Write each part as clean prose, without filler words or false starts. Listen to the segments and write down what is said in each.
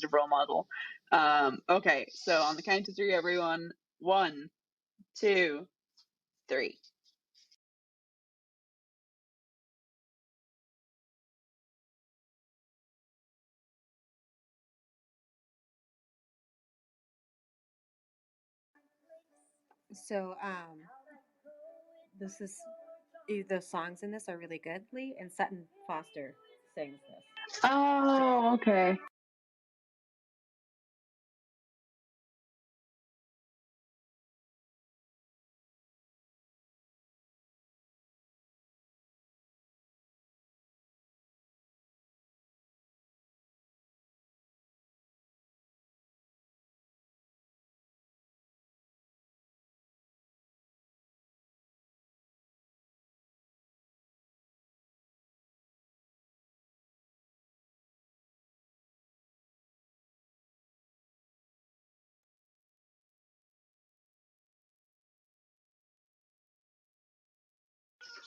positive role model. Okay, so on the count of three, everyone. 1, 2, 3. So, this is the songs in this are really good, Lee, and Sutton Foster sings this. Oh, okay.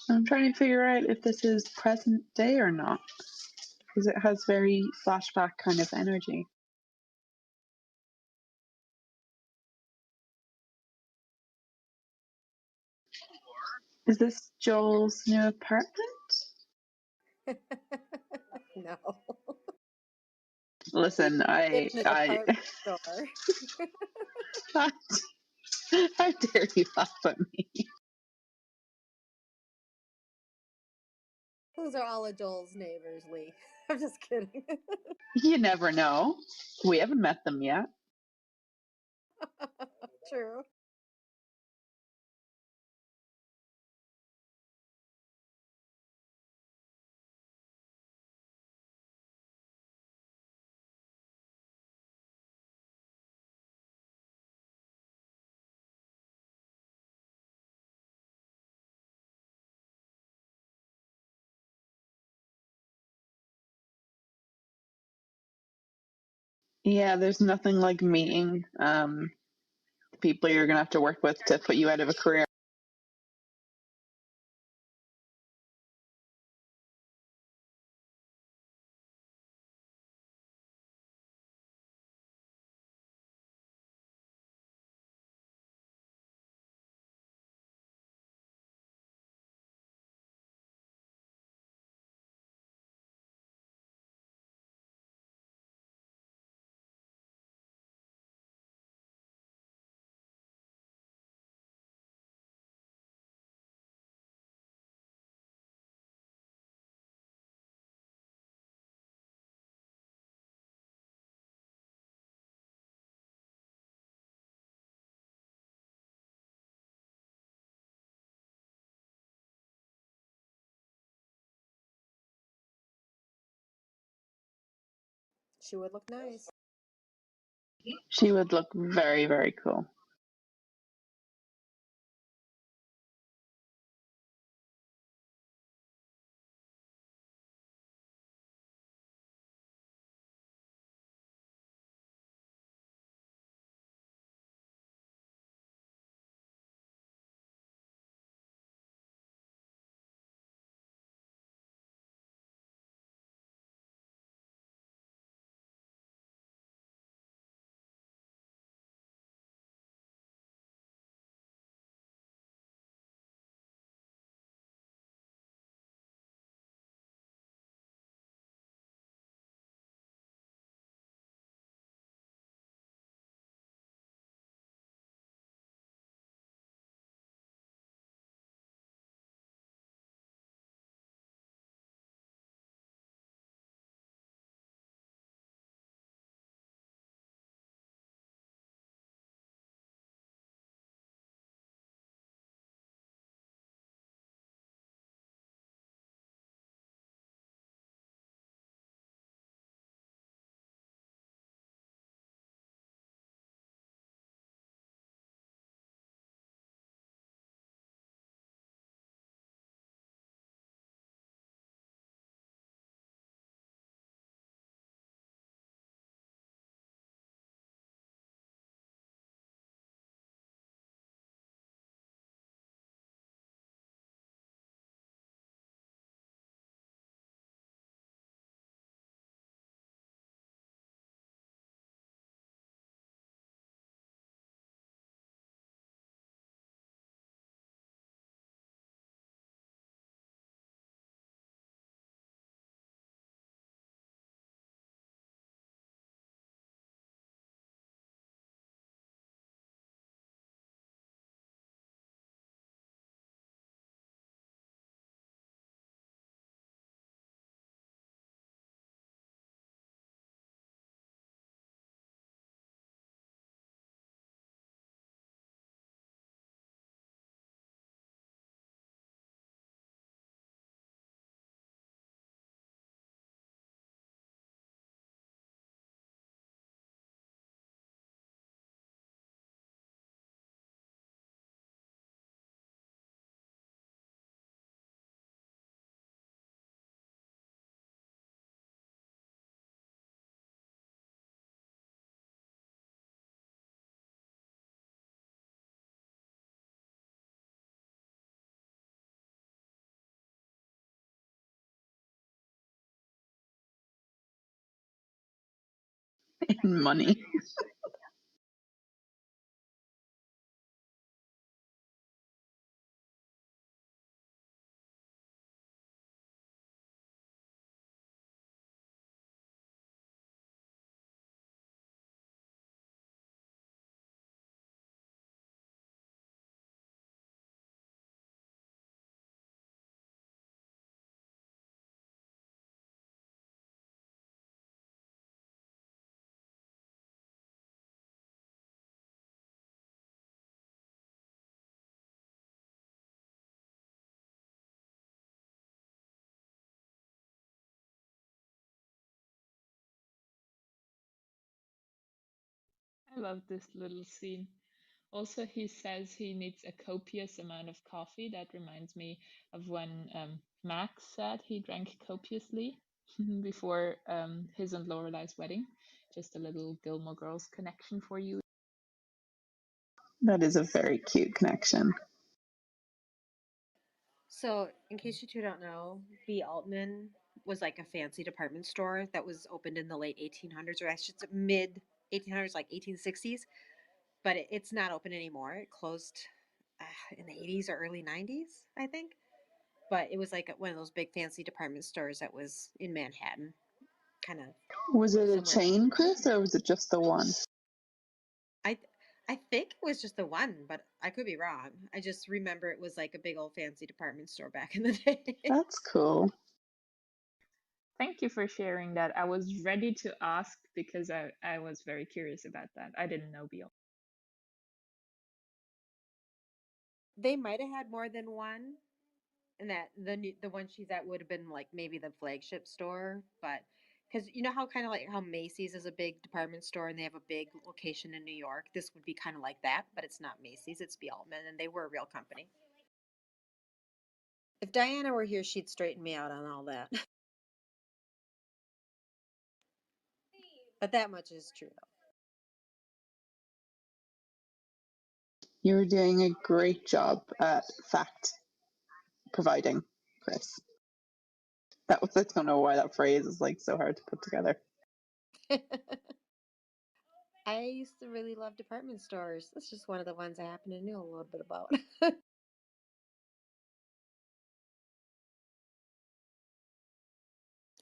I'm trying to figure out if this is present day or not, because it has very flashback kind of energy. Is this Joel's new apartment? No. Listen, In the department store. how dare you laugh at me? Those are all of Joel's neighbors, Lee. I'm just kidding. You never know. We haven't met them yet. True. Yeah, there's nothing like meeting people you're gonna have to work with to put you out of a career. She would look nice. She would look very, very cool. in money. I love this little scene. Also, he says he needs a copious amount of coffee. That reminds me of when Max said he drank copiously before his and Lorelai's wedding. Just a little Gilmore Girls connection for you. That is a very cute connection. So, in case you two don't know, B. Altman was like a fancy department store that was opened in the late 1800s, or I should say mid 1800s, like 1860s. But it's not open anymore. It closed in the 80s or early 90s, I think. But it was like one of those big fancy department stores that was in Manhattan, kind of Was it a somewhere. chain, Chris, or was it just the one? I I think it was just the one, but I could be wrong. I just remember it was like a big old fancy department store back in the day. That's cool. Thank you for sharing that. I was ready to ask because I was very curious about that. I didn't know Beale. They might have had more than one, and that the one she's at would have been like maybe the flagship store, but because you know how kind of like how Macy's is a big department store and they have a big location in New York, this would be kind of like that, but it's not Macy's, it's B. Altman, and they were a real company. If Diana were here, she'd straighten me out on all that. But that much is true, though. You're doing a great job at fact providing, Chris. I don't know why that phrase is like so hard to put together. I used to really love department stores. That's just one of the ones I happen to know a little bit about.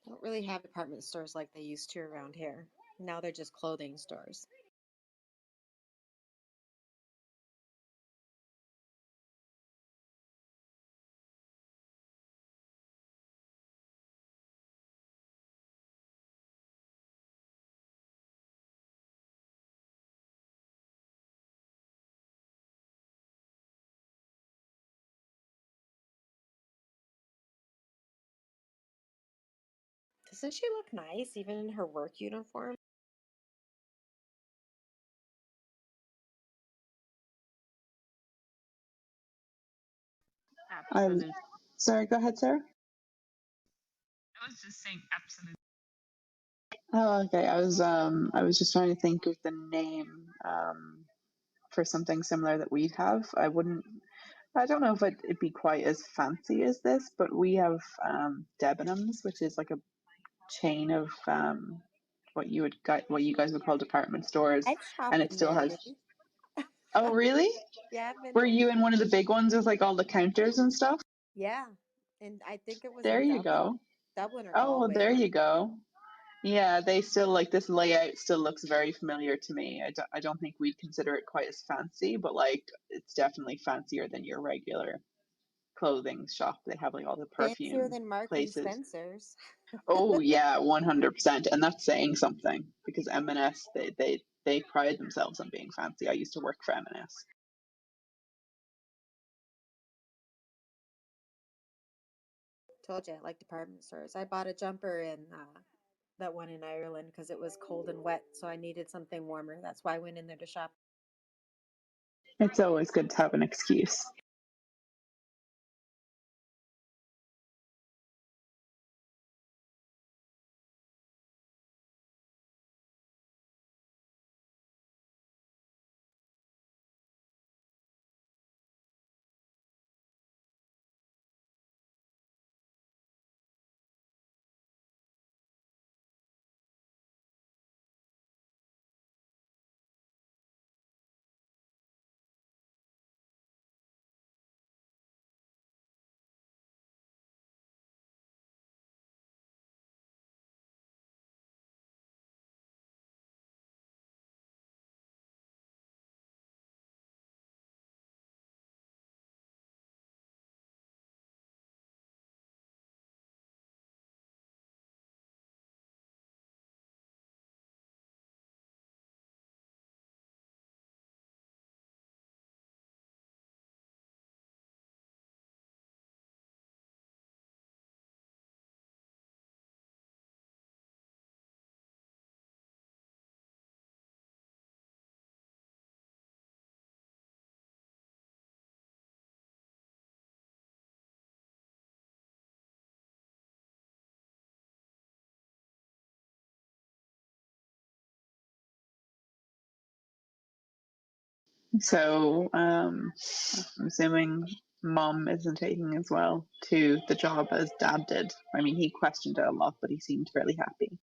Don't really have department stores like they used to around here. Now they're just clothing stores. Doesn't she look nice even in her work uniform? Absolutely. Sorry, go ahead, Sarah. I was just saying absolutely. Oh, okay. I was just trying to think of the name for something similar that we'd have. I don't know if it'd be quite as fancy as this, but we have Debenhams, which is like a chain of what you guys would call department stores, I've shopped and it in still there has. too. Oh, really? Yeah, I've been Were there. you in one of the big ones with like all the counters and stuff? Yeah, and I think it was There in you go. Dublin or Oh, well, Galway. there you go. Yeah, they still like this layout still looks very familiar to me. I don't think we'd consider it quite as fancy, but like it's definitely fancier than your regular clothing shop. They have like all the Fancier perfume than Marks and places. Spencer's. Oh yeah, 100%. And that's saying something because M&S they pride themselves on being fancy. I used to work for M&S. Told you I like department stores. I bought a jumper in that one in Ireland because it was cold and wet, so I needed something warmer. That's why I went in there to shop. It's always good to have an excuse. So I'm assuming mom isn't taking as well to the job as dad did. I mean, he questioned it a lot, but he seemed fairly happy.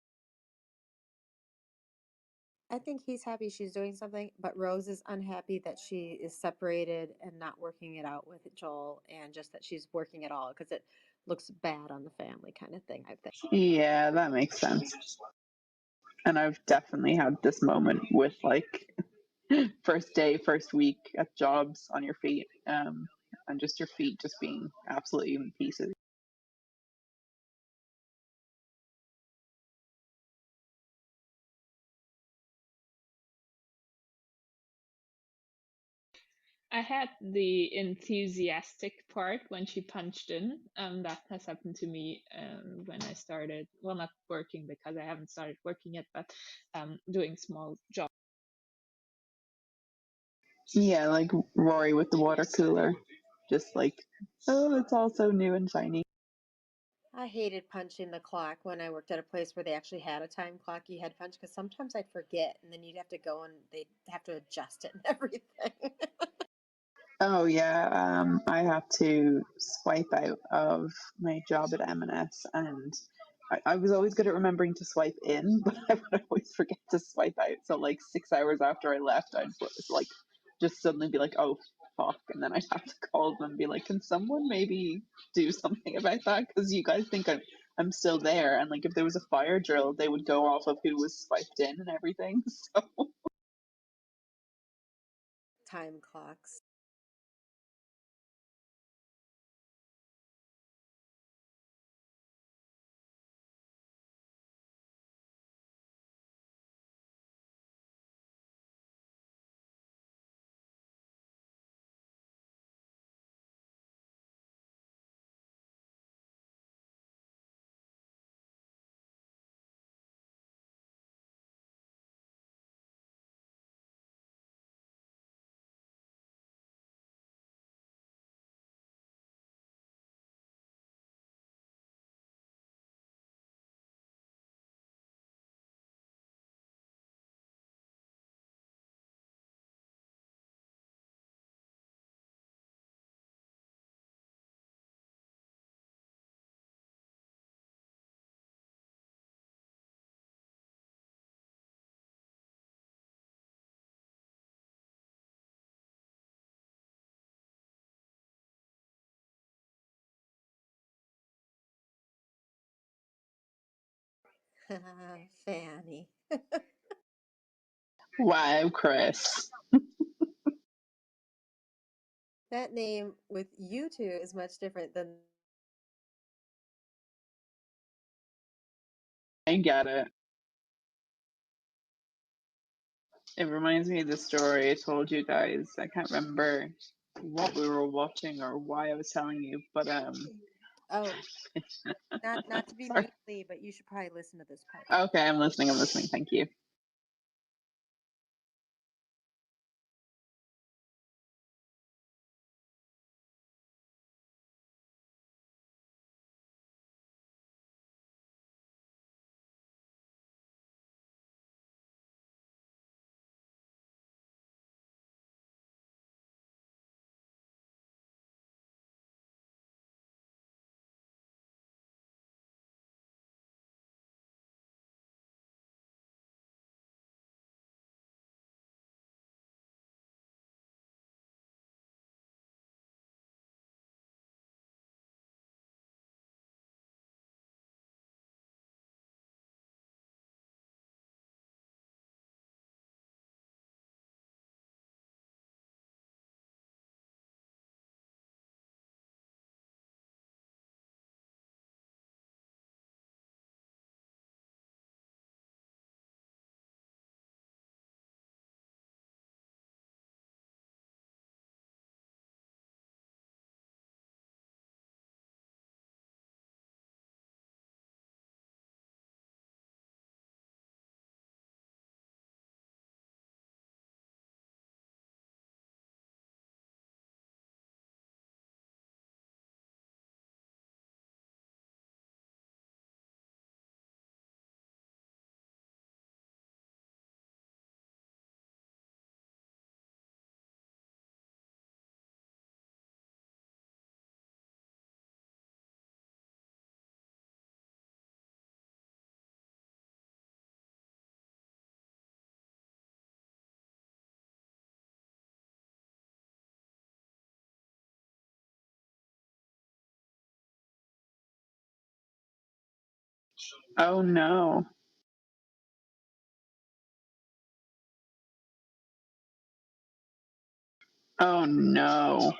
I think he's happy she's doing something, but Rose is unhappy that she is separated and not working it out with Joel, and just that she's working at all because it looks bad on the family, kind of thing, I think. Yeah, that makes sense. And I've definitely had this moment with like first day, first week at jobs on your feet, and just your feet just being absolutely in pieces. I had the enthusiastic part when she punched in. That has happened to me when I started, well, not working because I haven't started working yet, but doing small jobs. Yeah, like Rory with the water cooler. Just like, oh, it's all so new and shiny. I hated punching the clock when I worked at a place where they actually had a time clock you had to punch because sometimes I'd forget and then you'd have to go and they'd have to adjust it and everything. Oh yeah, I have to swipe out of my job at M&S, and I was always good at remembering to swipe in, but I would always forget to swipe out. So like 6 hours after I left, I'd like just suddenly be like, "Oh fuck," and then I'd have to call them and be like, "Can someone maybe do something about that? Because you guys think I'm still there, and like if there was a fire drill, they would go off of who was swiped in and everything." So Time clocks. Fanny. wow, Chris, That name with you two is much different than I get it. It reminds me of the story I told you guys. I can't remember what we were watching or why I was telling you, but oh, not to be sorry. meanly, but you should probably listen to this part. Okay, I'm listening. I'm listening. Thank you. Oh no. Oh no.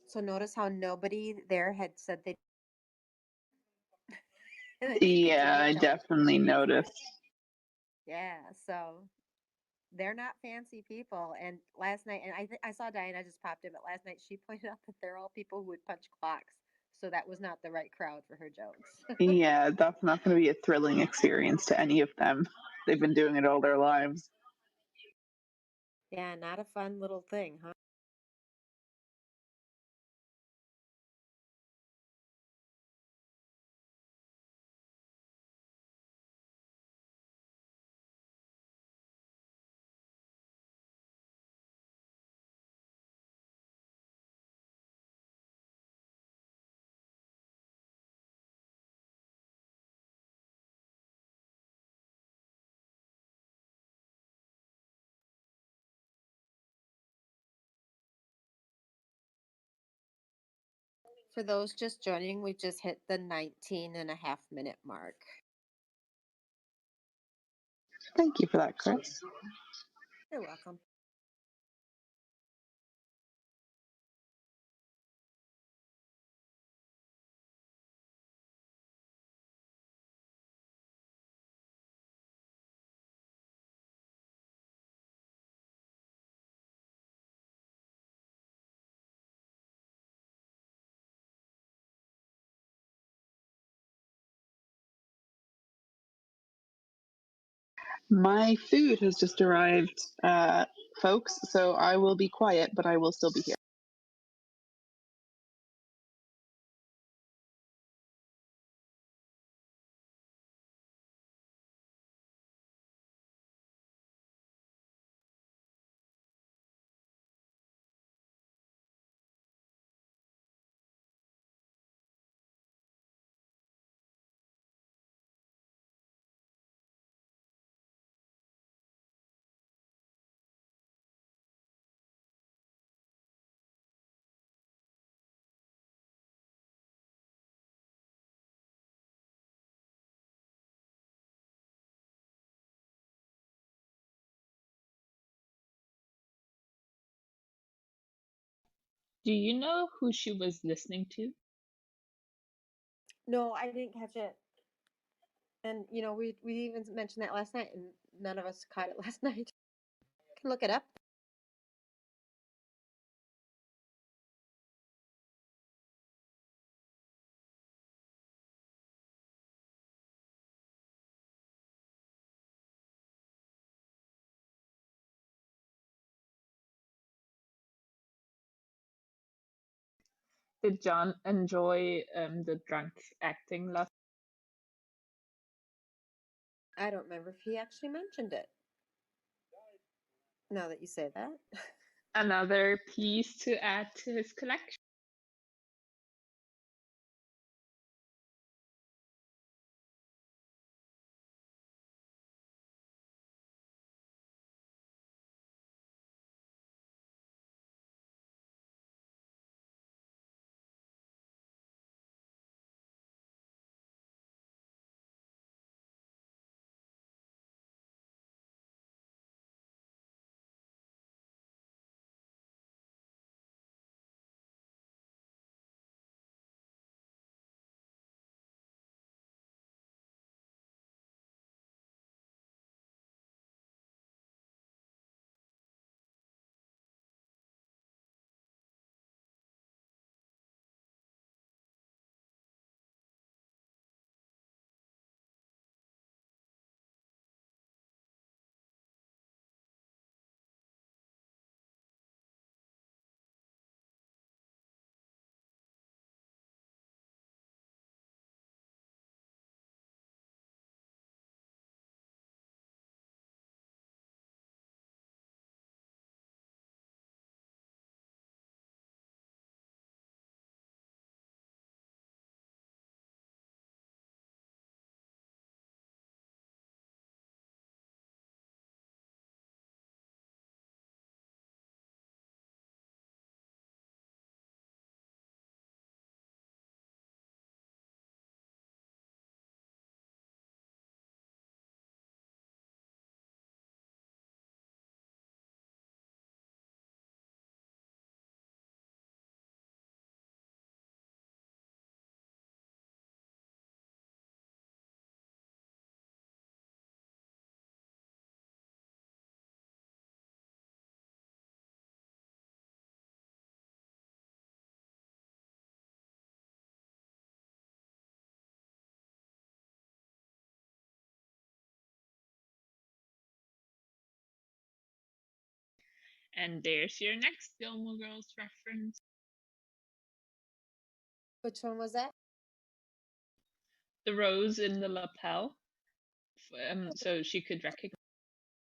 So notice how nobody there had said they and then she Yeah, continued I telling definitely noticed. yeah, so they're not fancy people. And last night, and I saw Diana just popped in, but last night she pointed out that they're all people who would punch clocks. So that was not the right crowd for her jokes. Yeah, that's not going to be a thrilling experience to any of them. They've been doing it all their lives. Yeah, not a fun little thing, huh? For those just joining, we just hit the 19.5 minute mark. Thank you for that, Chris. You're welcome. My food has just arrived, folks, so I will be quiet, but I will still be here. Do you know who she was listening to? No, I didn't catch it. And we even mentioned that last night, and none of us caught it last night. Can look it up. Did John enjoy the drunk acting last? I don't remember if he actually mentioned it. Now that you say that. Another piece to add to his collection. And there's your next Gilmore Girls reference. Which one was that? The rose in the lapel. So she could recognize.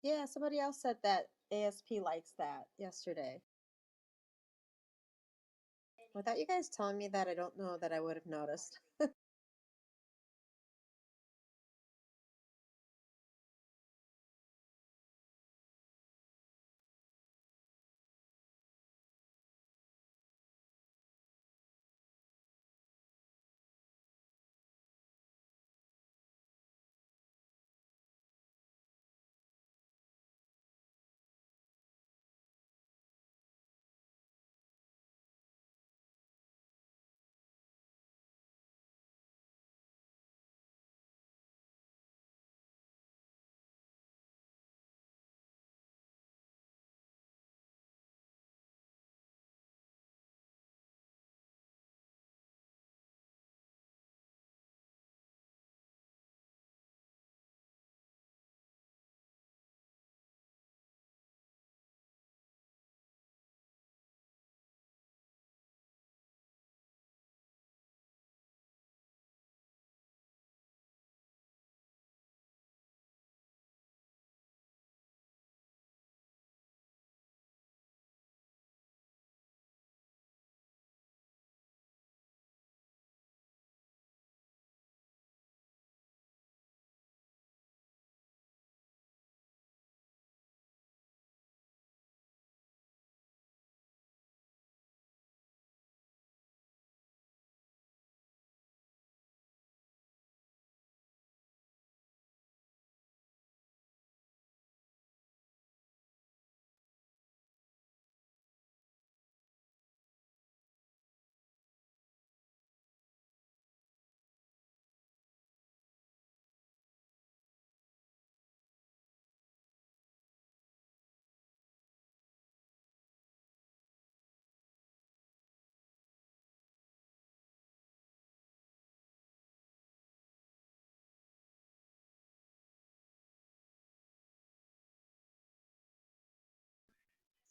Yeah, somebody else said that ASP likes that yesterday. Without you guys telling me that, I don't know that I would have noticed.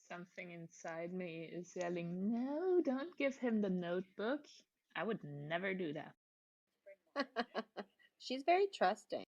Something inside me is yelling, no, don't give him the notebook. I would never do that. She's very trusting.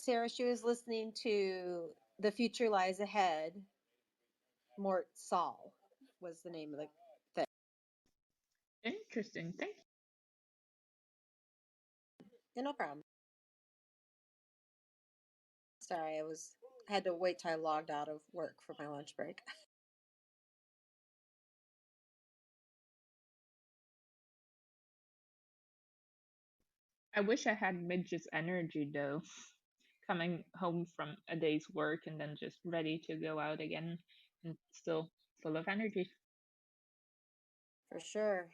Sarah, she was listening to The Future Lies Ahead. Mort Saul was the name of the thing. Interesting. Thank you. Yeah, no problem. Sorry, I had to wait till I logged out of work for my lunch break. I wish I had Midge's energy though. Coming home from a day's work and then just ready to go out again and still full of energy. For sure.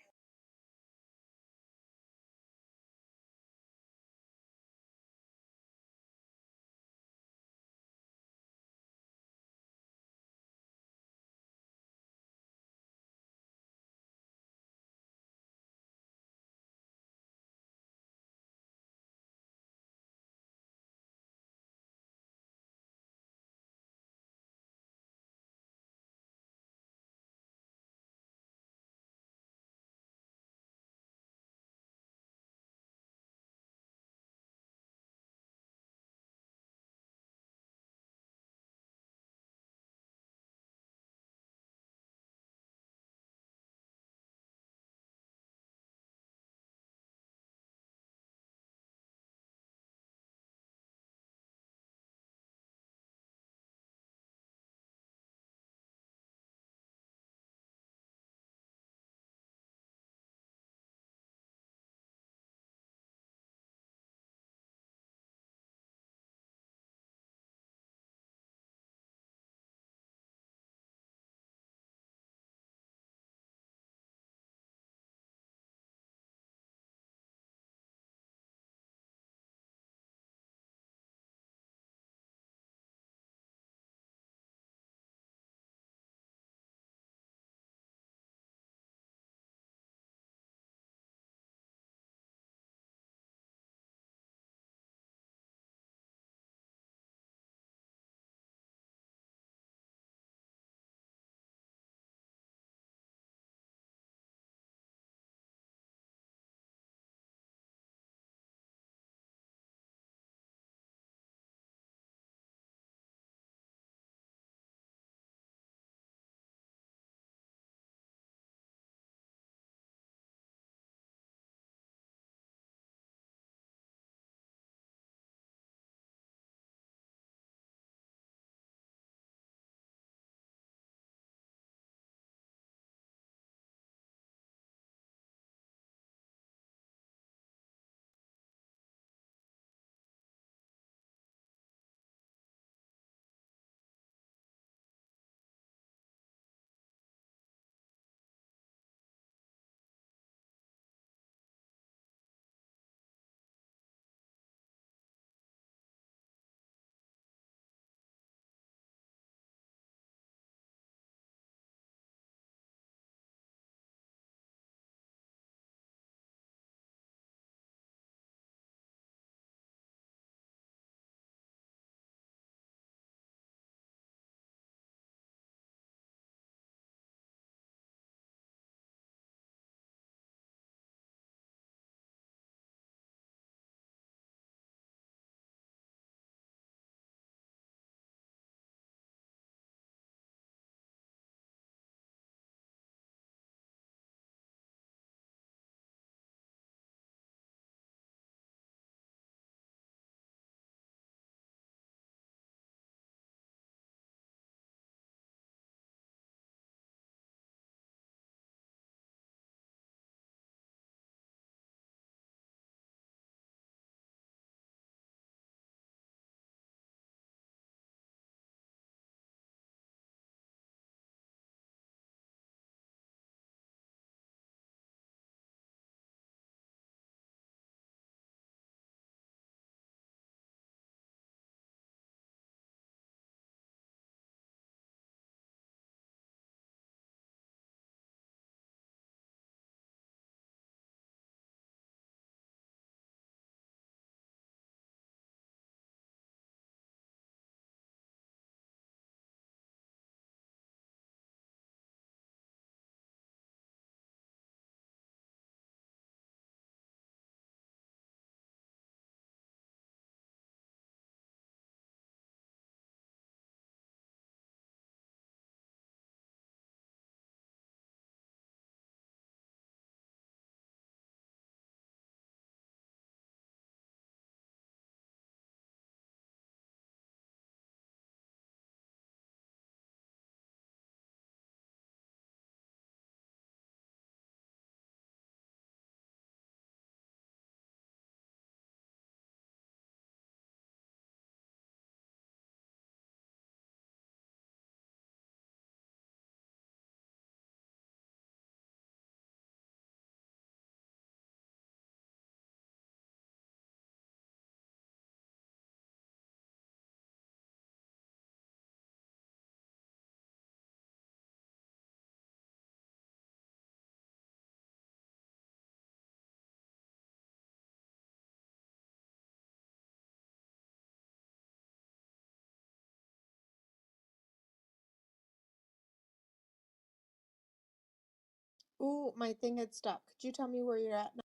Ooh, my thing had stopped. Could you tell me where you're at now?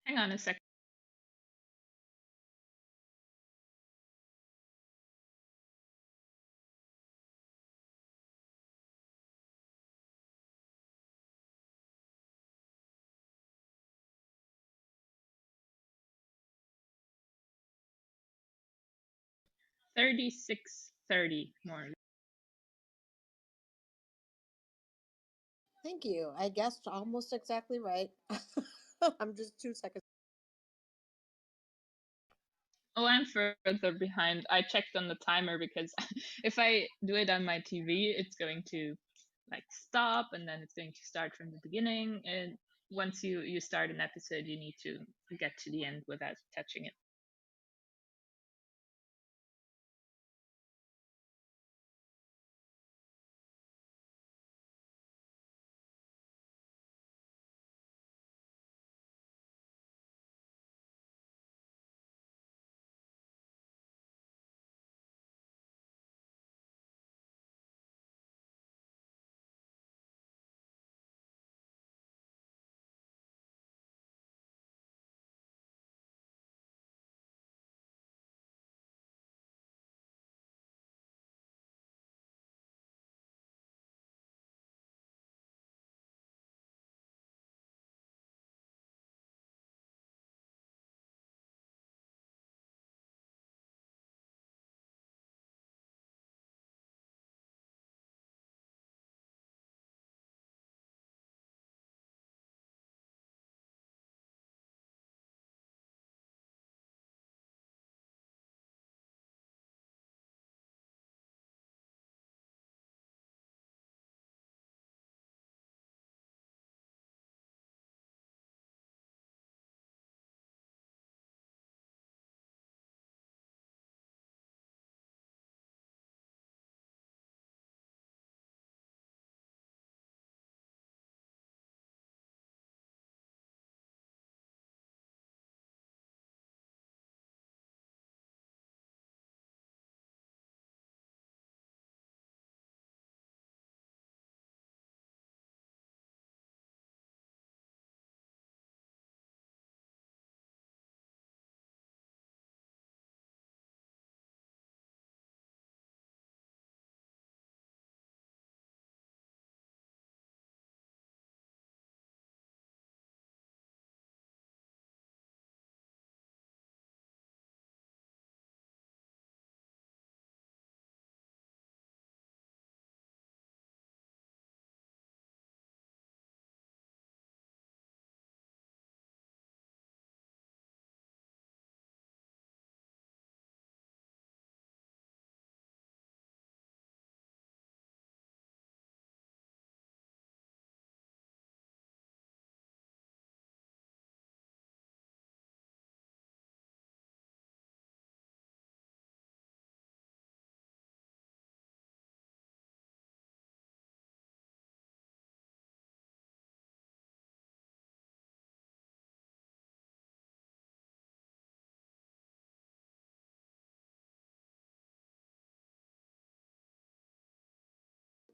Hang on a second. $36.30 more. Thank you. I guessed almost exactly right. I'm just 2 seconds. Oh, I'm further behind. I checked on the timer because if I do it on my TV, it's going to like stop and then it's going to start from the beginning. And once you start an episode, you need to get to the end without touching it.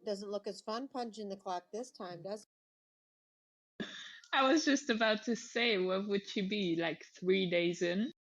Doesn't look as fun punching the clock this time, does it? I was just about to say, what would she be, like 3 days in?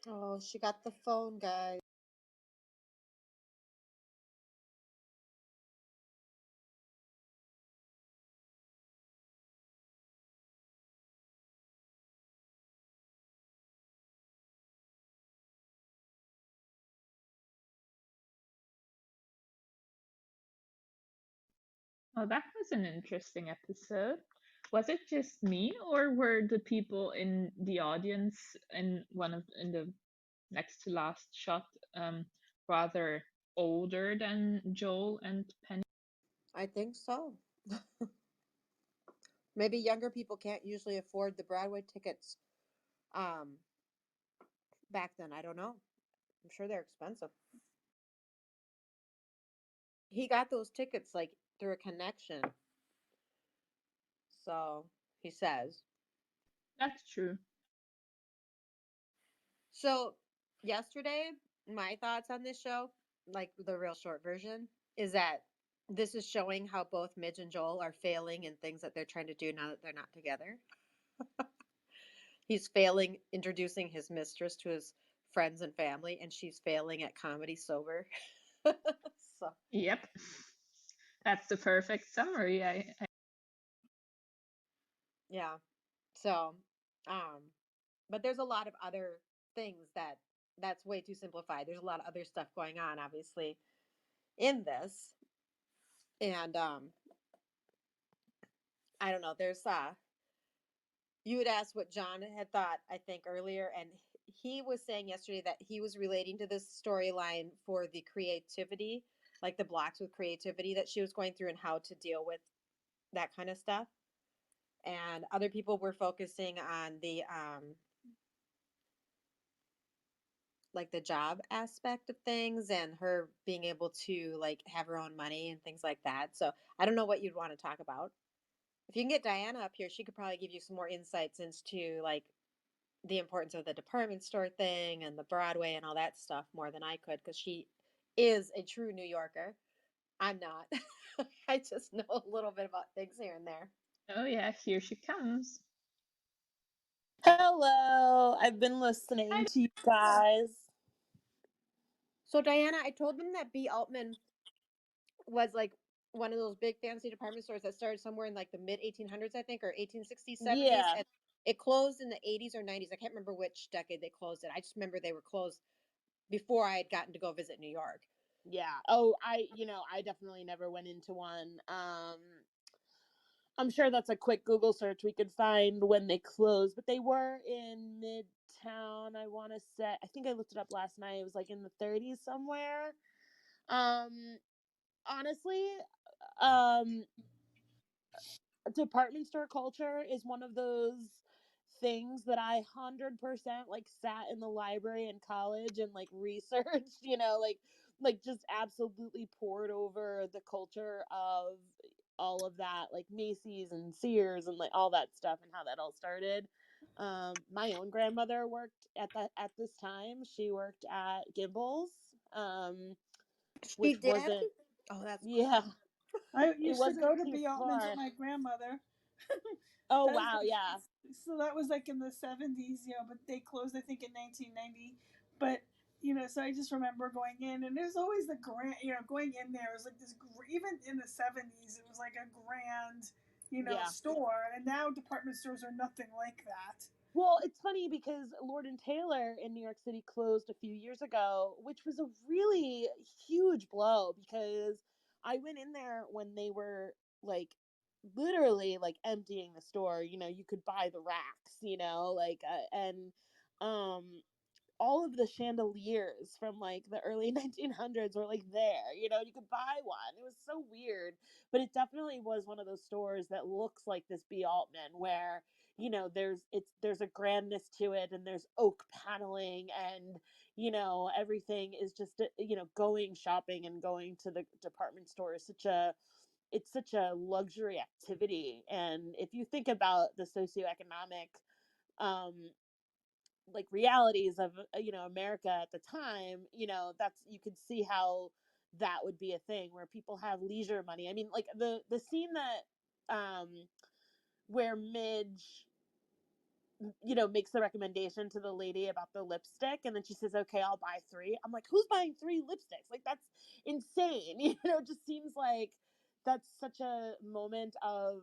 Oh, she got the phone, guys. Oh, that was an interesting episode. Was it just me, or were the people in the audience in the next to last shot rather older than Joel and Penny? I think so. Maybe younger people can't usually afford the Broadway tickets um, back then. I don't know. I'm sure they're expensive. He got those tickets like through a connection. So he says. That's true. So yesterday, my thoughts on this show, like the real short version, is that this is showing how both Midge and Joel are failing in things that they're trying to do now that they're not together. He's failing introducing his mistress to his friends and family, and she's failing at comedy sober. So Yep. That's the perfect summary. yeah. So but there's a lot of other things that's way too simplified. There's a lot of other stuff going on, obviously, in this. And I don't know, there's you had asked what John had thought, I think, earlier, and he was saying yesterday that he was relating to this storyline for the creativity, like the blocks with creativity that she was going through and how to deal with that kind of stuff. And other people were focusing on the like the job aspect of things and her being able to like have her own money and things like that. So I don't know what you'd want to talk about. If you can get Diana up here, she could probably give you some more insights into like the importance of the department store thing and the Broadway and all that stuff more than I could because she is a true New Yorker. I'm not. I just know a little bit about things here and there. Oh yeah, here she comes. Hello, I've been listening Hi. to you guys. So Diana, I told them that B. Altman was like one of those big fancy department stores that started somewhere in like the mid 1800s, I think, or 1860s, 70s, Yeah, and it closed in the 80s or 90s. I can't remember which decade they closed it. I just remember they were closed before I had gotten to go visit New York. yeah. Oh, I definitely never went into one. I'm sure that's a quick Google search we could find when they closed, but they were in Midtown. I want to say, I think I looked it up last night. It was like in the 30s somewhere. Um, honestly, um, department store culture is one of those things that I 100% like sat in the library in college and like researched, like just absolutely poured over the culture of all of that, like Macy's and Sears and like all that stuff and how that all started. My own grandmother worked at this time. She worked at Gimbel's, She which did? wasn't, Oh, that's yeah, I it used to wasn't go to too be Altman's with far. my grandmother. Oh That's wow, yeah. so that was like in the 70s, but they closed I think in 1990. But so I just remember going in, and there's always the grand, going in there was like this. Even in the 70s, it was like a grand, Yeah. store, and now department stores are nothing like that. Well, it's funny because Lord and Taylor in New York City closed a few years ago, which was a really huge blow because I went in there when they were like literally like emptying the store. You could buy the racks, and um all of the chandeliers from like the early 1900s were like there. You could buy one. It was so weird, but it definitely was one of those stores that looks like this B. Altman where there's a grandness to it, and there's oak paneling, and everything is just going shopping and going to the department store is such a luxury activity. And if you think about the socioeconomic um like realities of America at the time, that's you could see how that would be a thing where people have leisure money. I mean, like the scene that where Midge you know, makes the recommendation to the lady about the lipstick, and then she says, okay, I'll buy 3. I'm like, who's buying 3 lipsticks? Like, that's insane. You know, it just seems like that's such a moment of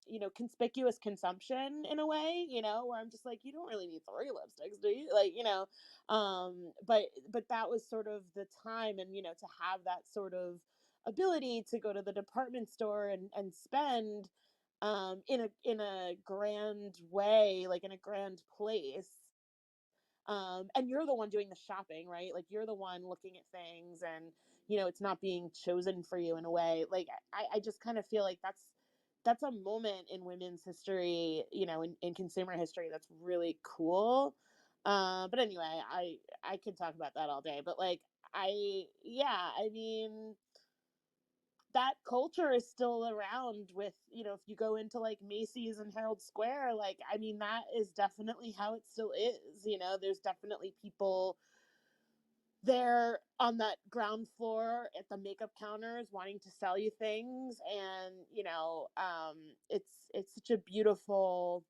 you know, conspicuous consumption in a way, you know, where I'm just like, you don't really need 3 lipsticks, do you? Like, you know, but that was sort of the time, and you know, to have that sort of ability to go to the department store and spend in a grand way, like in a grand place. And you're the one doing the shopping, right? Like, you're the one looking at things, and you know, it's not being chosen for you in a way. Like, I just kind of feel like that's a moment in women's history, you know, in consumer history, that's really cool. But anyway, I could talk about that all day, but like, yeah, I mean, that culture is still around. With, you know, if you go into like Macy's and Herald Square, like, I mean, that is definitely how it still is. You know, there's definitely people there on that ground floor at the makeup counters wanting to sell you things. And you know, it's such a beautiful,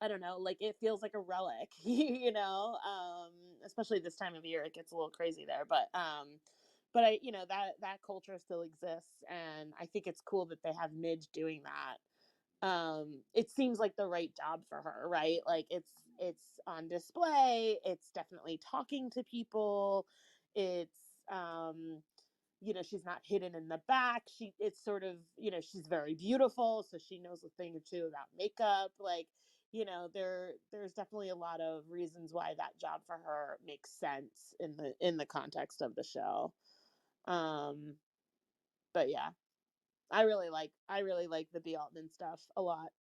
I don't know, like, it feels like a relic. You know, especially this time of year, it gets a little crazy there, but I, you know, that culture still exists, and I think it's cool that they have Midge doing that. It seems like the right job for her, right? Like, it's on display, it's definitely talking to people, it's um you know, she's not hidden in the back. It's sort of, you know, she's very beautiful, so she knows a thing or two about makeup. Like, you know, there's definitely a lot of reasons why that job for her makes sense in the context of the show. um but yeah, I really like the B. Altman stuff a lot.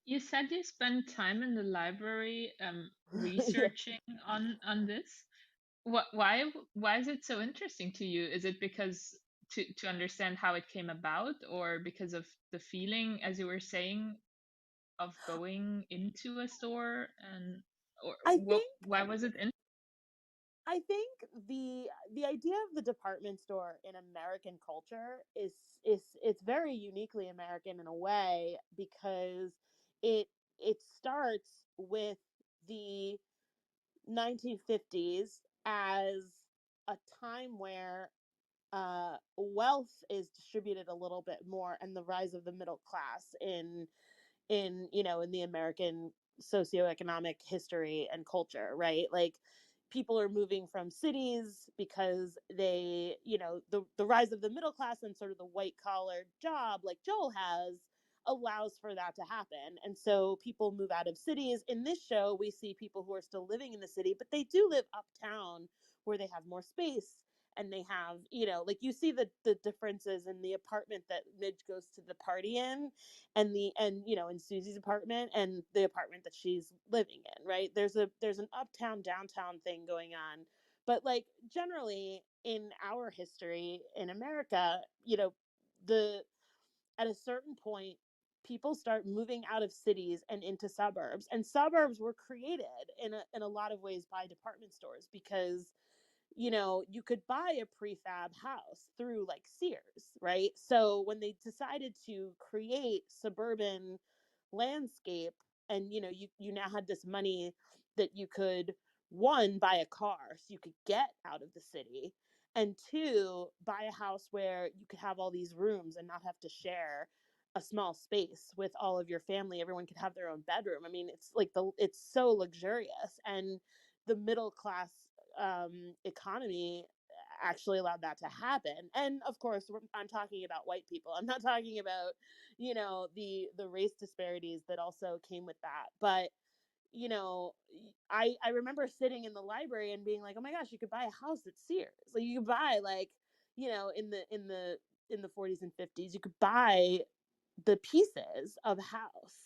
You said you spent time in the library Yeah. researching on this. Why is it so interesting to you? Is it because to understand how it came about, or because of the feeling, as you were saying, of going into a store, and or I what? think Why was it in? I think the idea of the department store in American culture is it's very uniquely American in a way, because it it starts with the 1950s as a time where wealth is distributed a little bit more, and the rise of the middle class in you know, in the American socioeconomic history and culture, right? Like, people are moving from cities because they, you know, the rise of the middle class and sort of the white collar job like Joel has allows for that to happen. And so people move out of cities. In this show, we see people who are still living in the city, but they do live uptown where they have more space, and they have, you know, like, you see the differences in the apartment that Midge goes to the party in, and you know, in Susie's apartment and the apartment that she's living in, right? There's an uptown downtown thing going on. But like, generally in our history in America, you know, the at a certain point, people start moving out of cities and into suburbs, and suburbs were created in a lot of ways by department stores, because you know, you could buy a prefab house through like Sears, right? So when they decided to create suburban landscape, and you know, you now had this money that you could, one, buy a car so you could get out of the city, and two, buy a house where you could have all these rooms and not have to share a small space with all of your family. Everyone could have their own bedroom. I mean, it's like it's so luxurious, and the middle class economy actually allowed that to happen. And of course, I'm talking about white people. I'm not talking about, you know, the race disparities that also came with that. But you know, I remember sitting in the library and being like, oh my gosh, you could buy a house at Sears. Like, you could buy, like, you know, in the 40s and 50s, you could buy the pieces of a house.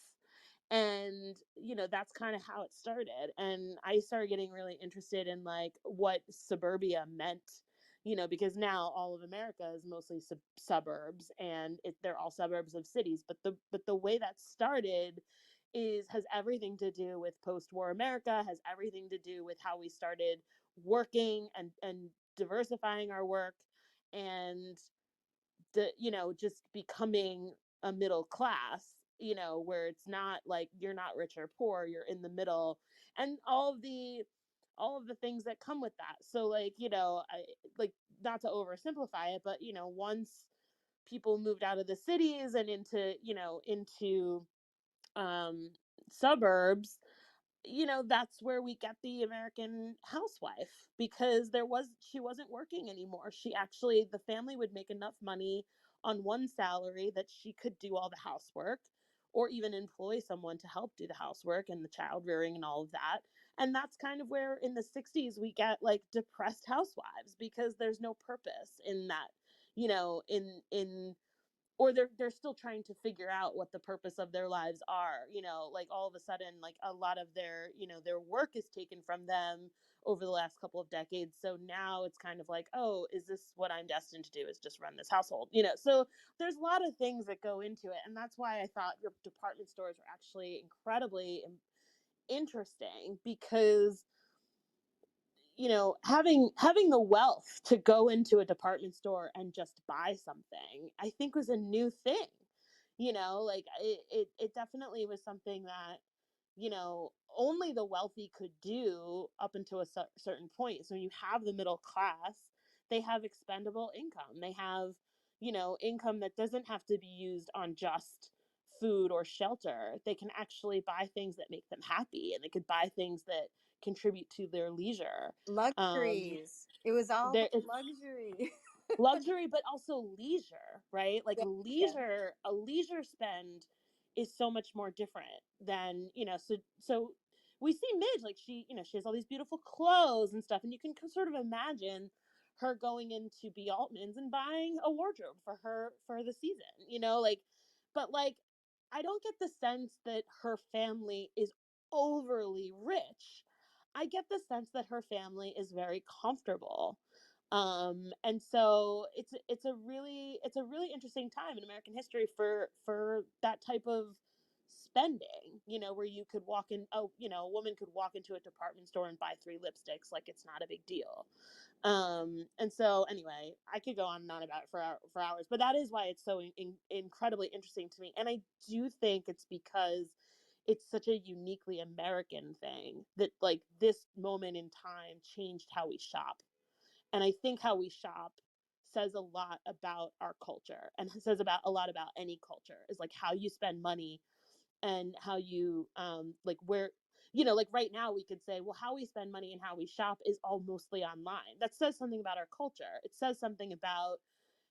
And you know, that's kind of how it started, and I started getting really interested in like what suburbia meant, you know, because now all of America is mostly suburbs, and they're all suburbs of cities. But the way that started has everything to do with post-war America, has everything to do with how we started working and diversifying our work, and the, you know, just becoming a middle class. you know, where it's not like you're not rich or poor, you're in the middle, and all of the things that come with that. So like, you know, like, not to oversimplify it, but you know, once people moved out of the cities and into, you know, into um suburbs, you know, that's where we get the American housewife, because she wasn't working anymore. She actually, the family would make enough money on one salary that she could do all the housework, or even employ someone to help do the housework and the child rearing and all of that. And that's kind of where in the 60s we get like depressed housewives, because there's no purpose in that, you know, in or they're still trying to figure out what the purpose of their lives are, you know, like all of a sudden, like a lot of their, you know, their work is taken from them over the last couple of decades. So now it's kind of like, oh, is this what I'm destined to do, is just run this household, you know? So there's a lot of things that go into it, and that's why I thought your department stores were actually incredibly interesting, because you know, having the wealth to go into a department store and just buy something, I think was a new thing. You know, like it definitely was something that, you know, only the wealthy could do up until a certain point. So when you have the middle class, they have expendable income. They have, you know, income that doesn't have to be used on just food or shelter. They can actually buy things that make them happy, and they could buy things that contribute to their leisure. Luxuries. It was all There, luxury. luxury, but also leisure, right? Like Yeah, yeah. a leisure spend is so much more different than, you know, so we see Midge, like she, you know, she has all these beautiful clothes and stuff, and you can sort of imagine her going into B. Altman's and buying a wardrobe for her for the season, you know, like, but like, I don't get the sense that her family is overly rich. I get the sense that her family is very comfortable, and so it's a really interesting time in American history for that type of spending, you know, where you could walk in, oh, you know, a woman could walk into a department store and buy 3 lipsticks like it's not a big deal. And so anyway, I could go on and on about it for hours, but that is why it's so incredibly interesting to me. And I do think it's because it's such a uniquely American thing, that like this moment in time changed how we shop. And I think how we shop says a lot about our culture, and says about a lot about any culture, is like how you spend money, and how you like where, you know, like right now we could say, well, how we spend money and how we shop is all mostly online. That says something about our culture. It says something about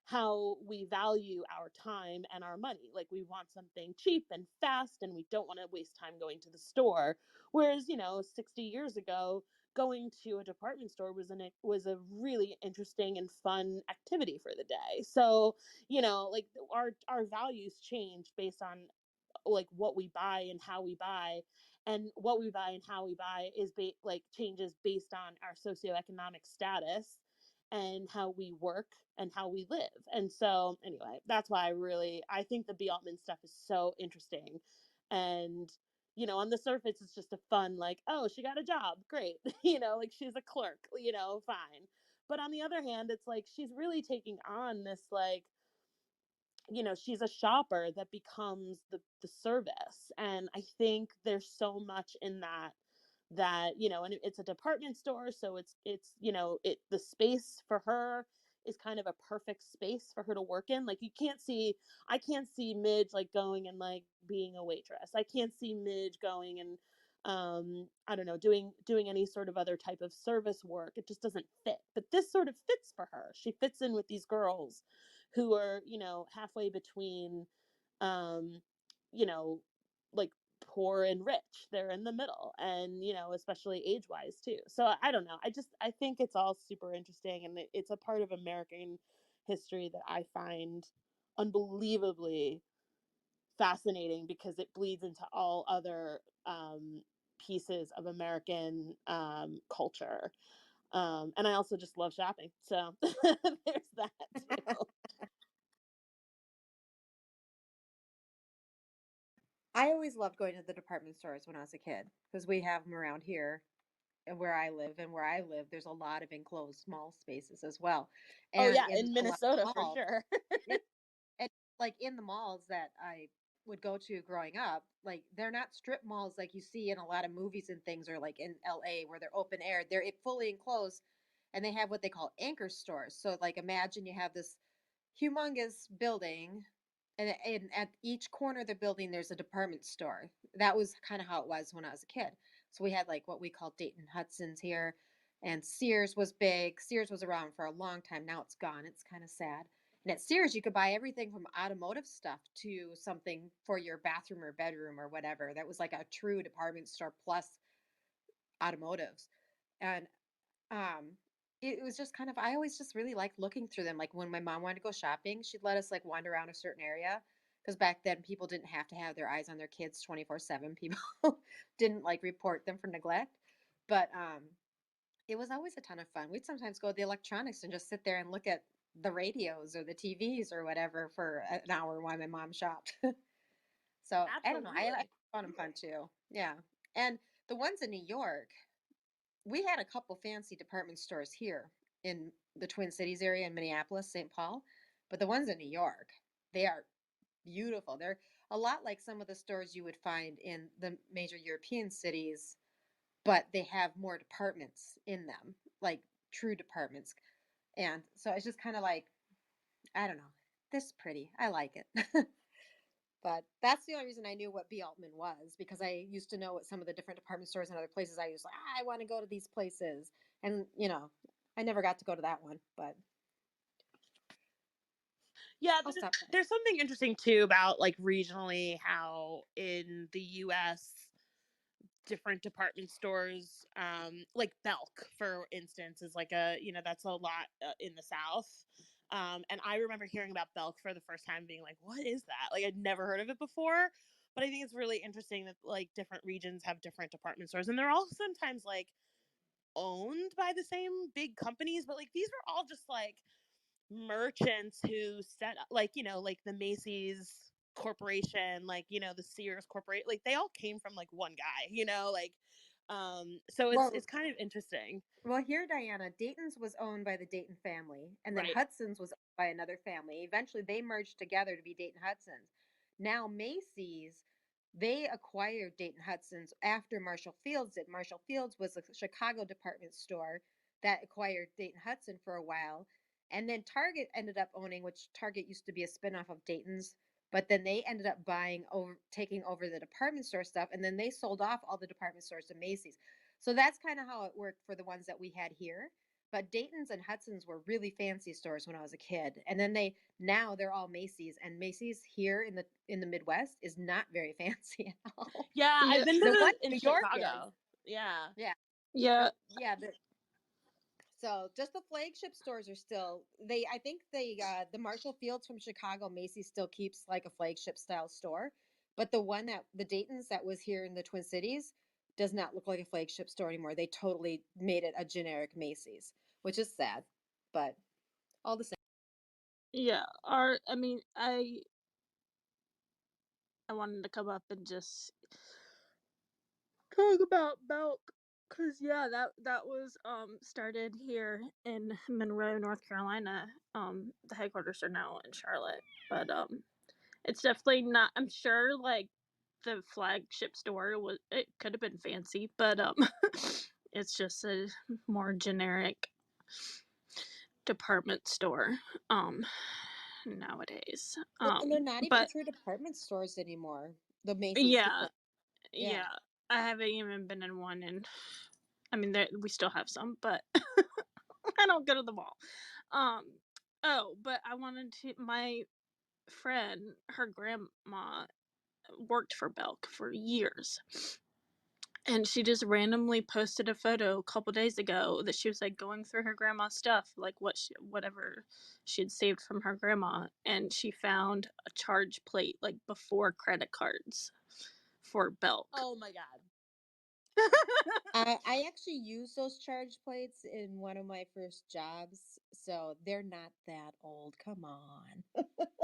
how we value our time and our money. Like we want something cheap and fast, and we don't want to waste time going to the store. Whereas, you know, 60 years ago, going to a department store was a really interesting and fun activity for the day. So, you know, like our values change based on like what we buy and how we buy, and what we buy and how we buy is like changes based on our socioeconomic status and how we work and how we live. And so anyway, that's why I think the B. Altman stuff is so interesting. And you know, on the surface it's just a fun, like, oh, she got a job, great. You know, like she's a clerk, you know, fine. But on the other hand, it's like she's really taking on this, like, you know, she's a shopper that becomes the service. And I think there's so much in that, that, you know, and it's a department store, so it's you know, the space for her is kind of a perfect space for her to work in. Like I can't see Midge like going and like being a waitress. I can't see Midge going and I don't know, doing any sort of other type of service work. It just doesn't fit. But this sort of fits for her. She fits in with these girls who are, you know, halfway between, um, you know, like poor and rich. They're in the middle, and, you know, especially age wise too. So I don't know. I think it's all super interesting, and it's a part of American history that I find unbelievably fascinating, because it bleeds into all other pieces of American culture. And I also just love shopping. So there's that too. I always loved going to the department stores when I was a kid because we have them around here and where I live. And where I live, there's a lot of enclosed mall spaces as well. Oh And yeah, in in a lot Minnesota of for malls, sure. yeah, and like in the malls that I would go to growing up, like they're not strip malls like you see in a lot of movies and things, or like in LA where they're open air. They're fully enclosed, and they have what they call anchor stores. So like imagine you have this humongous building, and at each corner of the building there's a department store. That was kind of how it was when I was a kid. So we had like what we call Dayton Hudson's here, and Sears was big. Sears was around for a long time. Now it's gone. It's kind of sad. And at Sears, you could buy everything from automotive stuff to something for your bathroom or bedroom or whatever. That was like a true department store plus automotives. And um, it was just kind of, I always just really liked looking through them. Like when my mom wanted to go shopping, she'd let us like wander around a certain area. Because back then people didn't have to have their eyes on their kids 24/7. People didn't like report them for neglect. But it was always a ton of fun. We'd sometimes go to the electronics and just sit there and look at the radios or the TVs or whatever for an hour while my mom shopped. So I don't know. I found them fun too. Yeah. And the ones in New York, we had a couple fancy department stores here in the Twin Cities area in Minneapolis, St. Paul, but the ones in New York, they are beautiful. They're a lot like some of the stores you would find in the major European cities, but they have more departments in them, like true departments. And so it's just kind of like, I don't know, this is pretty. I like it. But that's the only reason I knew what B. Altman was, because I used to know what some of the different department stores and other places. I was like, I want to go to these places. And, I never got to go to that one, but Yeah, I'll stop there. there's something interesting too about like regionally how in the US different department stores, like Belk, for instance, is like that's a lot in the South. And I remember hearing about Belk for the first time being like, what is that? Like, I'd never heard of it before. But I think it's really interesting that like different regions have different department stores. And they're all sometimes like owned by the same big companies. But like these were all just like merchants who set up, like, like the Macy's corporation, like, the Sears corporation, like they all came from like one guy, like, so it's kind of interesting. Well, here, Diana, Dayton's was owned by the Dayton family, and then Right. Hudson's was owned by another family. Eventually, they merged together to be Dayton Hudson's. Now, Macy's, they acquired Dayton Hudson's after Marshall Fields did. Marshall Fields was a Chicago department store that acquired Dayton Hudson for a while. And then Target ended up owning, which Target used to be a spinoff of Dayton's, but then they ended up taking over the department store stuff, and then they sold off all the department stores to Macy's. So that's kind of how it worked for the ones that we had here. But Dayton's and Hudson's were really fancy stores when I was a kid. And then now they're all Macy's, and Macy's here in the Midwest is not very fancy at all. Yeah, I've been to in New York Chicago. Yeah. Yeah. Yeah. So just the flagship stores are still I think the Marshall Fields from Chicago, Macy's still keeps like a flagship style store, but the Dayton's that was here in the Twin Cities does not look like a flagship store anymore. They totally made it a generic Macy's, which is sad, but all the same. Yeah, I wanted to come up and just talk about Belk, because that was started here in Monroe, North Carolina. The headquarters are now in Charlotte, but it's definitely not. I'm sure like the flagship store it could have been fancy, but it's just a more generic department store nowadays. And they're not even true department stores anymore. The Macy's. Yeah. I haven't even been in one, and I mean, we still have some, but I don't go to the mall. But I wanted to. My friend, her grandma, worked for Belk for years, and she just randomly posted a photo a couple days ago that she was like going through her grandma's stuff, like whatever she had saved from her grandma, and she found a charge plate like before credit cards for Belk. Oh my god. I actually used those charge plates in one of my first jobs, so they're not that old. Come on. I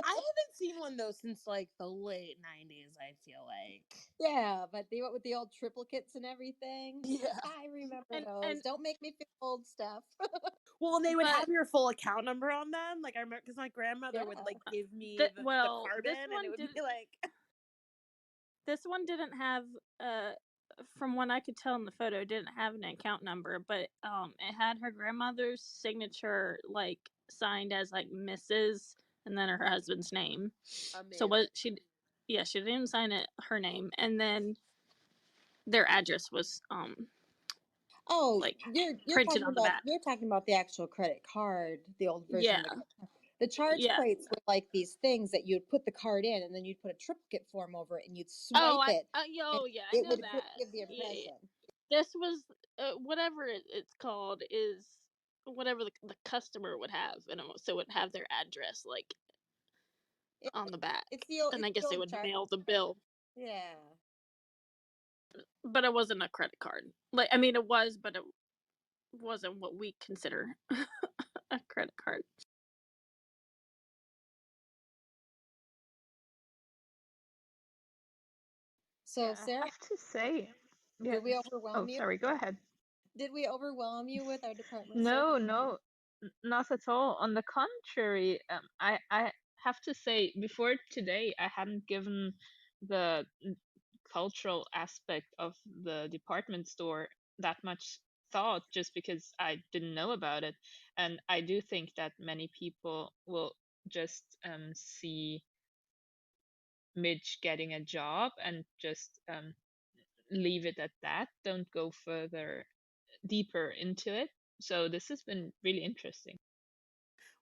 haven't seen one though since like the late 90s, I feel like. Yeah, but they went with the old triplicates and everything. Yeah. I remember those. Don't make me feel old stuff. Well, they would have your full account number on them. Like I remember, because my grandmother would like give me the carbon, and it would be like. This one didn't have from what I could tell in the photo, it didn't have an account number, but it had her grandmother's signature like signed as like Mrs. and then her husband's name. Amazing. So what she didn't even sign it her name, and then their address was Oh, like you're printed talking on the about back. the actual credit card, the old version. Yeah. The charge Yeah. plates were like these things that you'd put the card in, and then you'd put a triplicate form over it, and you'd Oh, swipe it. I It know would that. give the Yeah. impression. This was whatever it's called is whatever the customer would have, and so it would have their address like on the back. It's the old. And I guess they would mail the bill. Yeah. But it wasn't a credit card. Like, I mean, it was, but it wasn't what we consider a credit card. So, Yeah, Sarah, I have to say, did we overwhelm you? Sorry, go ahead. Did we overwhelm you with our department store? No, not at all. On the contrary, I have to say, before today, I hadn't given the cultural aspect of the department store that much thought, just because I didn't know about it. And I do think that many people will just see Midge getting a job and just leave it at that. Don't go further, deeper into it. So this has been really interesting.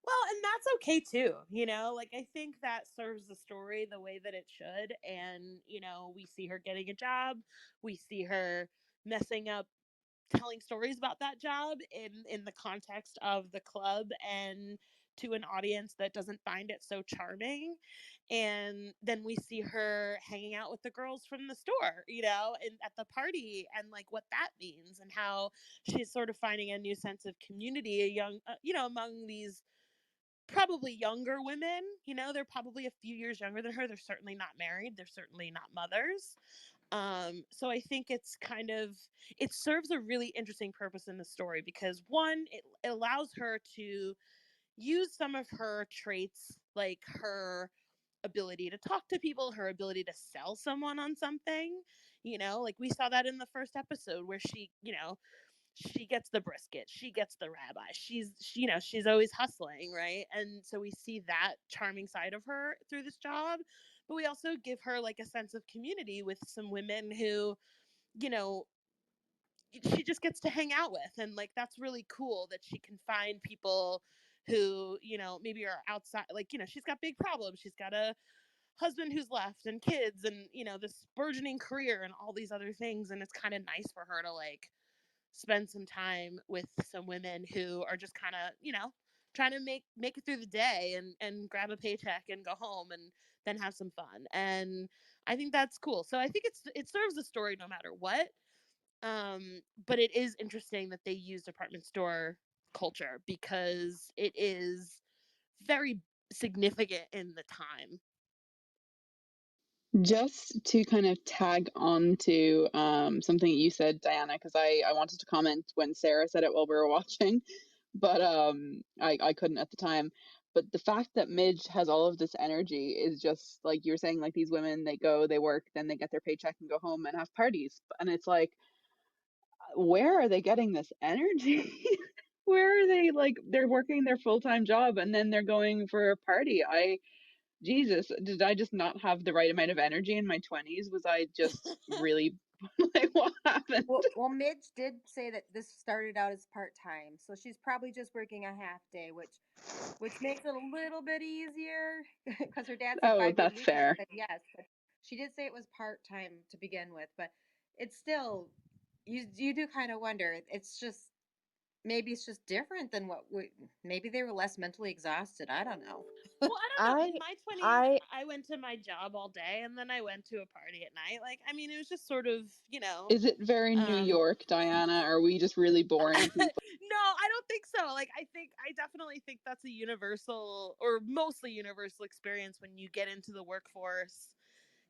Well, and that's okay too, you know, like I think that serves the story the way that it should. And, you know, we see her getting a job, we see her messing up, telling stories about that job in the context of the club and to an audience that doesn't find it so charming. And then we see her hanging out with the girls from the store, you know, and at the party, and like what that means, and how she's sort of finding a new sense of community, a young you know, among these probably younger women. You know, they're probably a few years younger than her. They're certainly not married, they're certainly not mothers. So I think it's kind of, it serves a really interesting purpose in the story, because one, it allows her to use some of her traits, like her ability to talk to people, her ability to sell someone on something. You know, like we saw that in the first episode where she, you know, she gets the brisket, she gets the rabbi, you know, she's always hustling, right? And so we see that charming side of her through this job, but we also give her like a sense of community with some women who, you know, she just gets to hang out with, and like that's really cool that she can find people who, you know, maybe are outside, like, you know, she's got big problems, she's got a husband who's left and kids and, you know, this burgeoning career and all these other things, and it's kind of nice for her to like spend some time with some women who are just kind of, you know, trying to make it through the day and grab a paycheck and go home and then have some fun. And I think that's cool. So I think it serves the story no matter what. But it is interesting that they use department store culture because it is very significant in the time. Just to kind of tag on to something you said, Diana, because I wanted to comment when Sara said it while we were watching, but I couldn't at the time. But the fact that Midge has all of this energy is just like you're saying, like these women, they go, they work, then they get their paycheck and go home and have parties. And it's like, where are they getting this energy? Where are they, like, they're working their full-time job and then they're going for a party? Jesus, did I just not have the right amount of energy in my 20s? Was I just really like, what happened? Well, Midge did say that this started out as part-time, so she's probably just working a half day, which makes it a little bit easier because her dad said Oh, 5 days a that's week. fair. She said yes, but she did say it was part-time to begin with. But it's still, you do kind of wonder. It's just, maybe it's just different than maybe they were less mentally exhausted. I don't know. Well, I don't know. In my 20s, I went to my job all day and then I went to a party at night. Like, I mean, it was just sort of, you know. Is it very New York, Diana? Are we just really boring people? No, I don't think so. Like, I definitely think that's a universal, or mostly universal experience when you get into the workforce,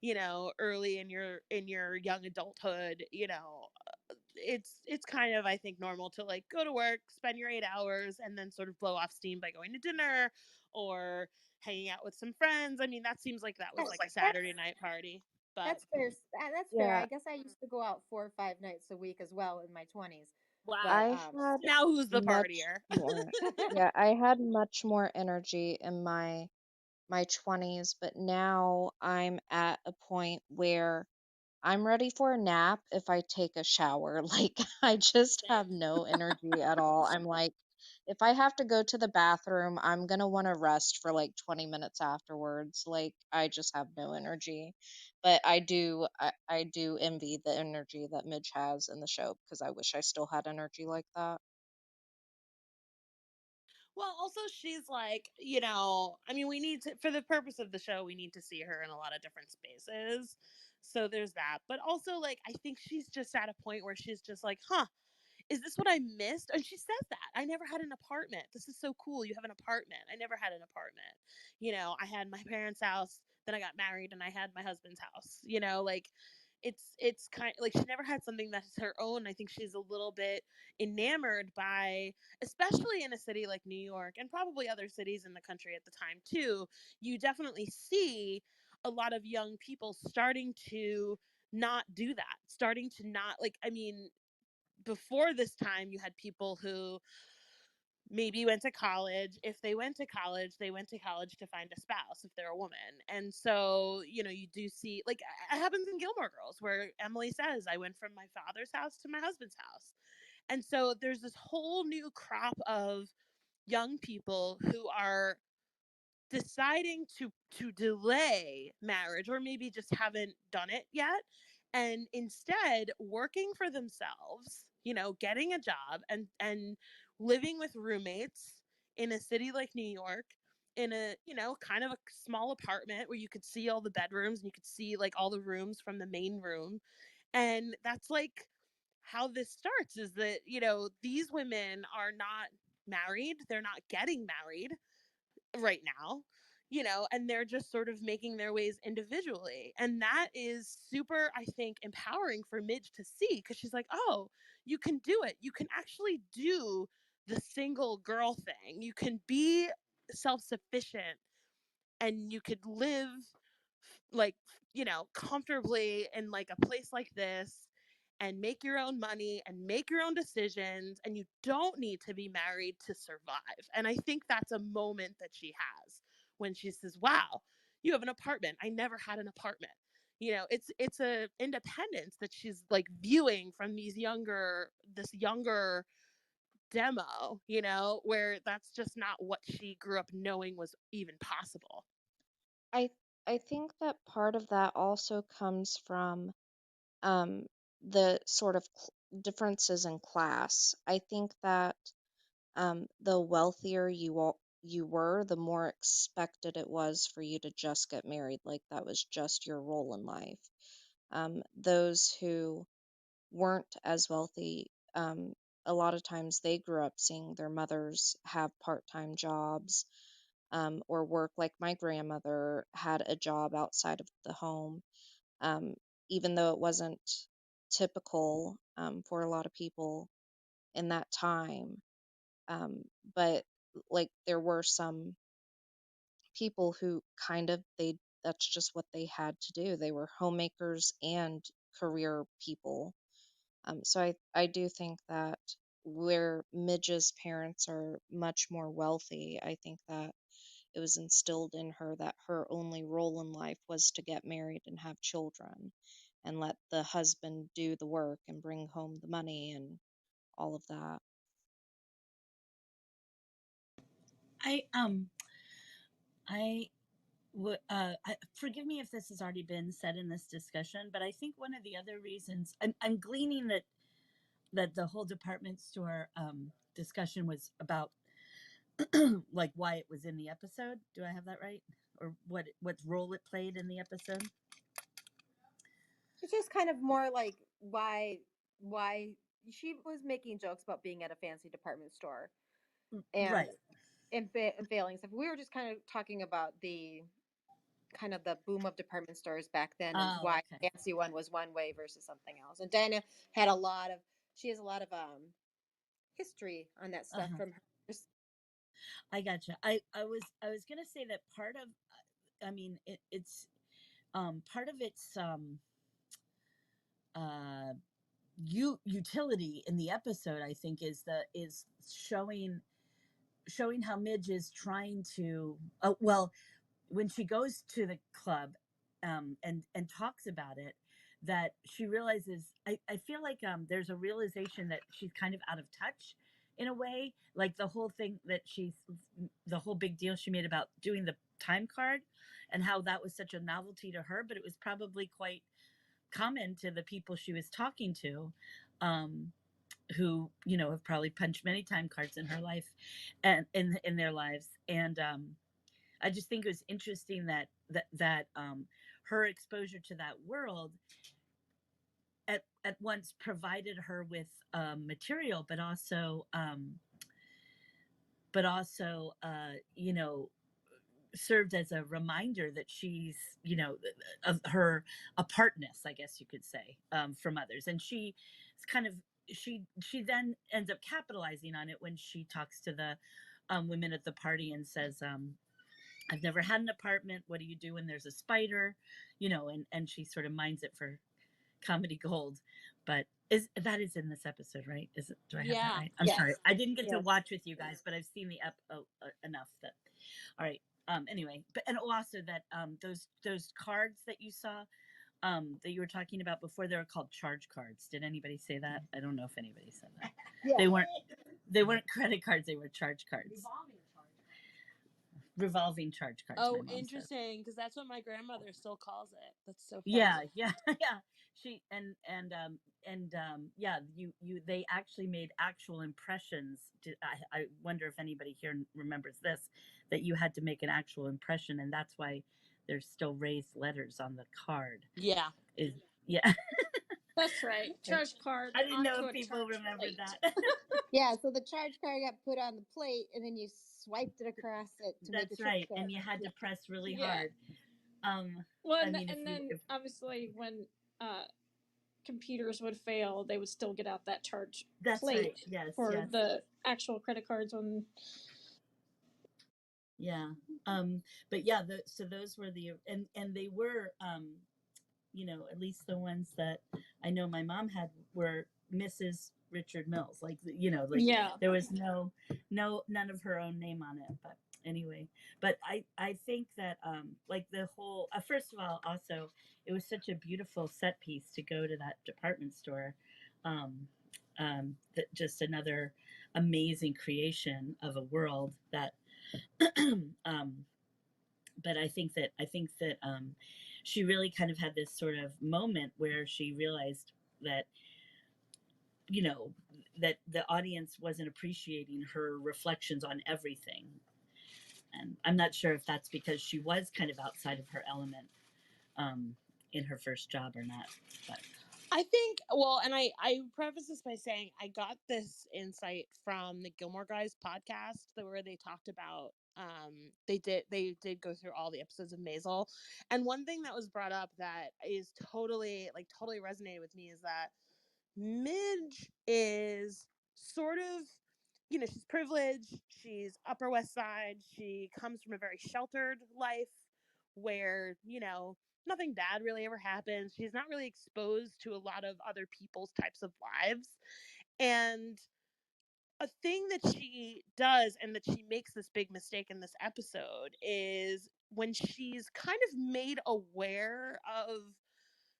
you know, early in your young adulthood. You know, it's kind of, I think, normal to like go to work, spend your 8 hours, and then sort of blow off steam by going to dinner or hanging out with some friends. I mean, that seems like that was like a Saturday night party. But That's fair. That's fair. Yeah, I guess I used to go out 4 or 5 nights a week as well in my 20s. wow. But I had Now who's the much partier? more. Yeah, I had much more energy in my 20s, but now I'm at a point where I'm ready for a nap if I take a shower. Like, I just have no energy at all. I'm like, if I have to go to the bathroom, I'm gonna want to rest for like 20 minutes afterwards. Like, I just have no energy. But I do envy the energy that Midge has in the show because I wish I still had energy like that. Well, also she's like, I mean, we need to, for the purpose of the show, we need to see her in a lot of different spaces. So there's that. But also, like, I think she's just at a point where she's just like, huh, is this what I missed? And she says that. I never had an apartment. This is so cool. You have an apartment. I never had an apartment. I had my parents' house, then I got married and I had my husband's house. Like it's kind of like she never had something that's her own. I think she's a little bit enamored by, especially in a city like New York and probably other cities in the country at the time too. You definitely see a lot of young people starting to not do that, starting to not, like, I mean, before this time you had people who maybe went to college. If they went to college, they went to college to find a spouse if they're a woman. And so, you do see, like, it happens in Gilmore Girls where Emily says, I went from my father's house to my husband's house. And so there's this whole new crop of young people who are deciding to delay marriage, or maybe just haven't done it yet, and instead working for themselves, getting a job and living with roommates in a city like New York, in a, kind of a small apartment where you could see all the bedrooms and you could see like all the rooms from the main room. And that's like how this starts, is that, these women are not married, they're not getting married right now, and they're just sort of making their ways individually. And that is super, I think, empowering for Midge to see, because she's like, oh, you can do it. You can actually do the single girl thing. You can be self sufficient and you could live like, comfortably in like a place like this and make your own money and make your own decisions, and you don't need to be married to survive. And I think that's a moment that she has when she says, wow, you have an apartment. I never had an apartment. It's a independence that she's like viewing from this younger demo, where that's just not what she grew up knowing was even possible. I I think that part of that also comes from um, the sort of differences in class. I think that the wealthier you were, the more expected it was for you to just get married. Like that was just your role in life. Those who weren't as wealthy, a lot of times they grew up seeing their mothers have part-time jobs, or work. Like my grandmother had a job outside of the home, um, even though it wasn't typical, for a lot of people in that time. Um, but like there were some people who kind of that's just what they had to do. They were homemakers and career people. So I do think that where Midge's parents are much more wealthy, I think that it was instilled in her that her only role in life was to get married and have children and let the husband do the work and bring home the money and all of that. I forgive me if this has already been said in this discussion, but I think one of the other reasons I'm gleaning that the whole department store discussion was about like why it was in the episode. Do I have that right? Or what role it played in the episode? It's just kind of more like why she was making jokes about being at a fancy department store and Right. and failing stuff. We were just kind of talking about the kind of the boom of department stores back then, and Oh, why okay. fancy one was one way versus something else. And Diana had she has a lot of history on that stuff Uh-huh. from her. I gotcha. I was gonna say that part of, I mean, it's part of its utility in the episode, I think, is showing how Midge is trying to. Well, when she goes to the club, and talks about it, that she realizes. I feel like there's a realization that she's kind of out of touch in a way, like the whole thing that the whole big deal she made about doing the time card, and how that was such a novelty to her, but it was probably quite common to the people she was talking to, um, who have probably punched many time cards in her life and in their lives. And I just think it was interesting that her exposure to that world at once provided her with material, but also served as a reminder that she's, of her apartness, I guess you could say, from others. And she's kind of, she then ends up capitalizing on it when she talks to the women at the party and says, I've never had an apartment. What do you do when there's a spider? And she sort of minds it for comedy gold. But that is in this episode, right? Do I have that right? I'm sorry. I didn't get to watch with you guys, but I've seen the enough that. All right. Anyway, and also that those cards that you saw, that you were talking about before, they were called charge cards. Did anybody say that? I don't know if anybody said that. Yeah. They weren't credit cards. They were charge cards. Revolving charge cards. Oh, interesting, because that's what my grandmother still calls it. That's so funny. Yeah. She yeah, they actually made actual impressions. I wonder if anybody here remembers this, that you had to make an actual impression, and that's why there's still raised letters on the card. Yeah. Yeah. That's right. Charge card. I didn't know if people remembered that. Yeah, so the charge card got put on the plate, and then you swiped it across it to make it. That's right, and you had to press really hard. Well, and then obviously when computers would fail, they would still get out that charge plate. Right. Yes, for the actual credit cards on. Yeah. But yeah, so those were and they were, at least the ones that I know my mom had were Mrs. Richard Mills. There was none of her own name on it. But anyway, but I think that the whole, first of all, also it was such a beautiful set piece to go to that department store. That just another amazing creation of a world that but I think that she really kind of had this sort of moment where she realized that that the audience wasn't appreciating her reflections on everything. And I'm not sure if that's because she was kind of outside of her element in her first job or not. But I think, well, and I preface this by saying I got this insight from the Gilmore Guys podcast, where they talked about they did go through all the episodes of Maisel, and one thing that was brought up that is totally resonated with me is that Midge is sort of, she's privileged, she's Upper West Side, she comes from a very sheltered life where, nothing bad really ever happens. She's not really exposed to a lot of other people's types of lives. And a thing that she does, and that she makes this big mistake in this episode, is when she's kind of made aware of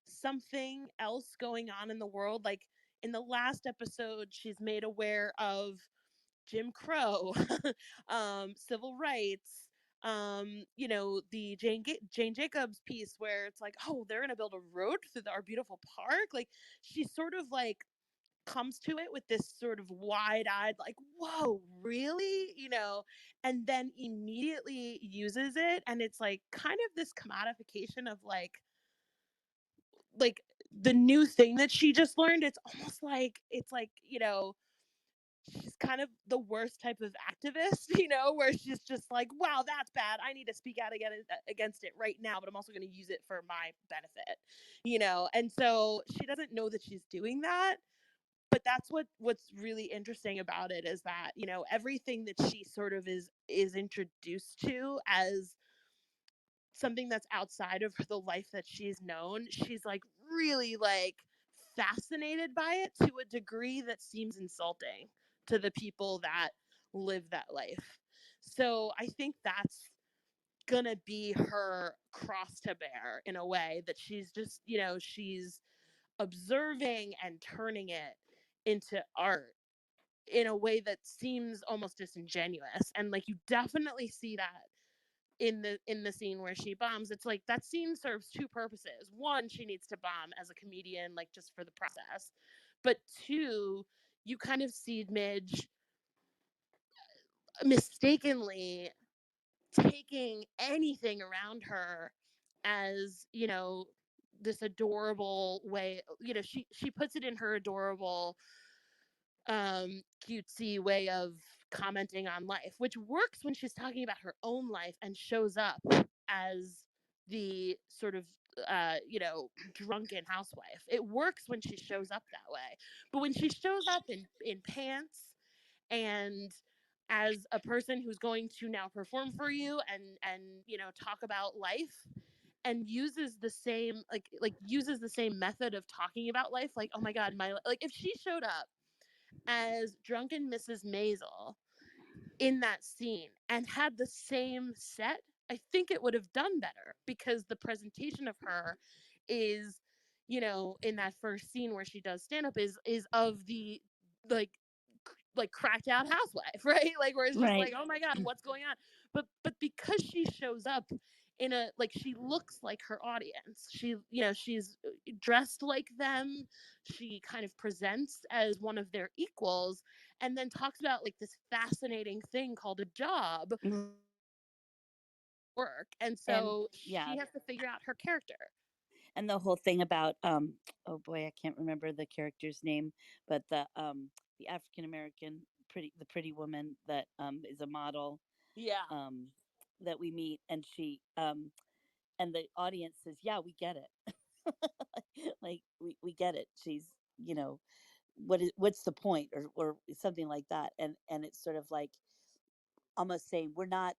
something else going on in the world. Like in the last episode, she's made aware of Jim Crow, civil rights, the Jane Jacobs piece where it's like, oh, they're gonna build a road through our beautiful park. Like she sort of like comes to it with this sort of wide-eyed, like, whoa, really? And then immediately uses it, and it's like kind of this commodification of like the new thing that she just learned. It's almost like she's kind of the worst type of activist, where she's just like, wow, that's bad. I need to speak out against it right now, but I'm also going to use it for my benefit, and so she doesn't know that she's doing that. But that's what's really interesting about it, is that, everything that she sort of is introduced to as something that's outside of the life that she's known, she's like really like fascinated by it to a degree that seems insulting to the people that live that life. So I think that's gonna be her cross to bear in a way, that she's just, you know, she's observing and turning it into art in a way that seems almost disingenuous. And like you definitely see that in the scene where she bombs. It's like that scene serves two purposes. One, she needs to bomb as a comedian, like just for the process. But two, you kind of see Midge mistakenly taking anything around her as, you know, this adorable way. You know, she puts it in her adorable cutesy way of commenting on life, which works when she's talking about her own life and shows up as the sort of you know, drunken housewife. It works when she shows up that way. But when she shows up in pants and as a person who's going to now perform for you and you know, talk about life, and uses the same like uses the same method of talking about life, like, oh my god, my, like if she showed up as drunken Mrs. Maisel in that scene and had the same set, I think it would have done better, because the presentation of her is, you know, in that first scene where she does stand up is of the like cracked out housewife, right? Like where it's just Right. like, oh my god, what's going on? But because she shows up in a, like, she looks like her audience. She, you know, she's dressed like them. She kind of presents as one of their equals, and then talks about like this fascinating thing called a job work. And And so yeah, she has to figure out her character. and the whole thing about oh boy, I can't remember the character's name, but the African American pretty woman that is a model Yeah. that we meet, and she and the audience says, yeah, we get it. Like we get it. She's, you know, what's the point, or something like that. And it's sort of like almost saying, we're not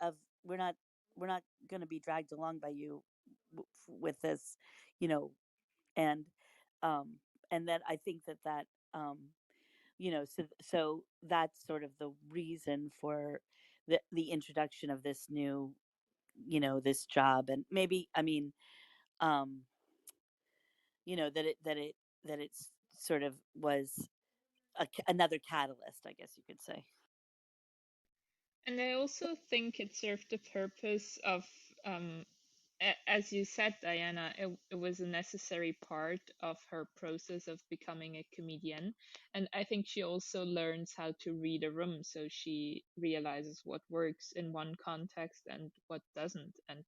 of we're not we're not going to be dragged along by you with this, you know. And um and then I think that you know, so that's sort of the reason for the introduction of this new, you know, this job. And maybe, I mean, um you know, that it's sort of was another catalyst, I guess you could say. And I also think it served the purpose of, as you said, Diana, it was a necessary part of her process of becoming a comedian. And I think she also learns how to read a room, so she realizes what works in one context and what doesn't. And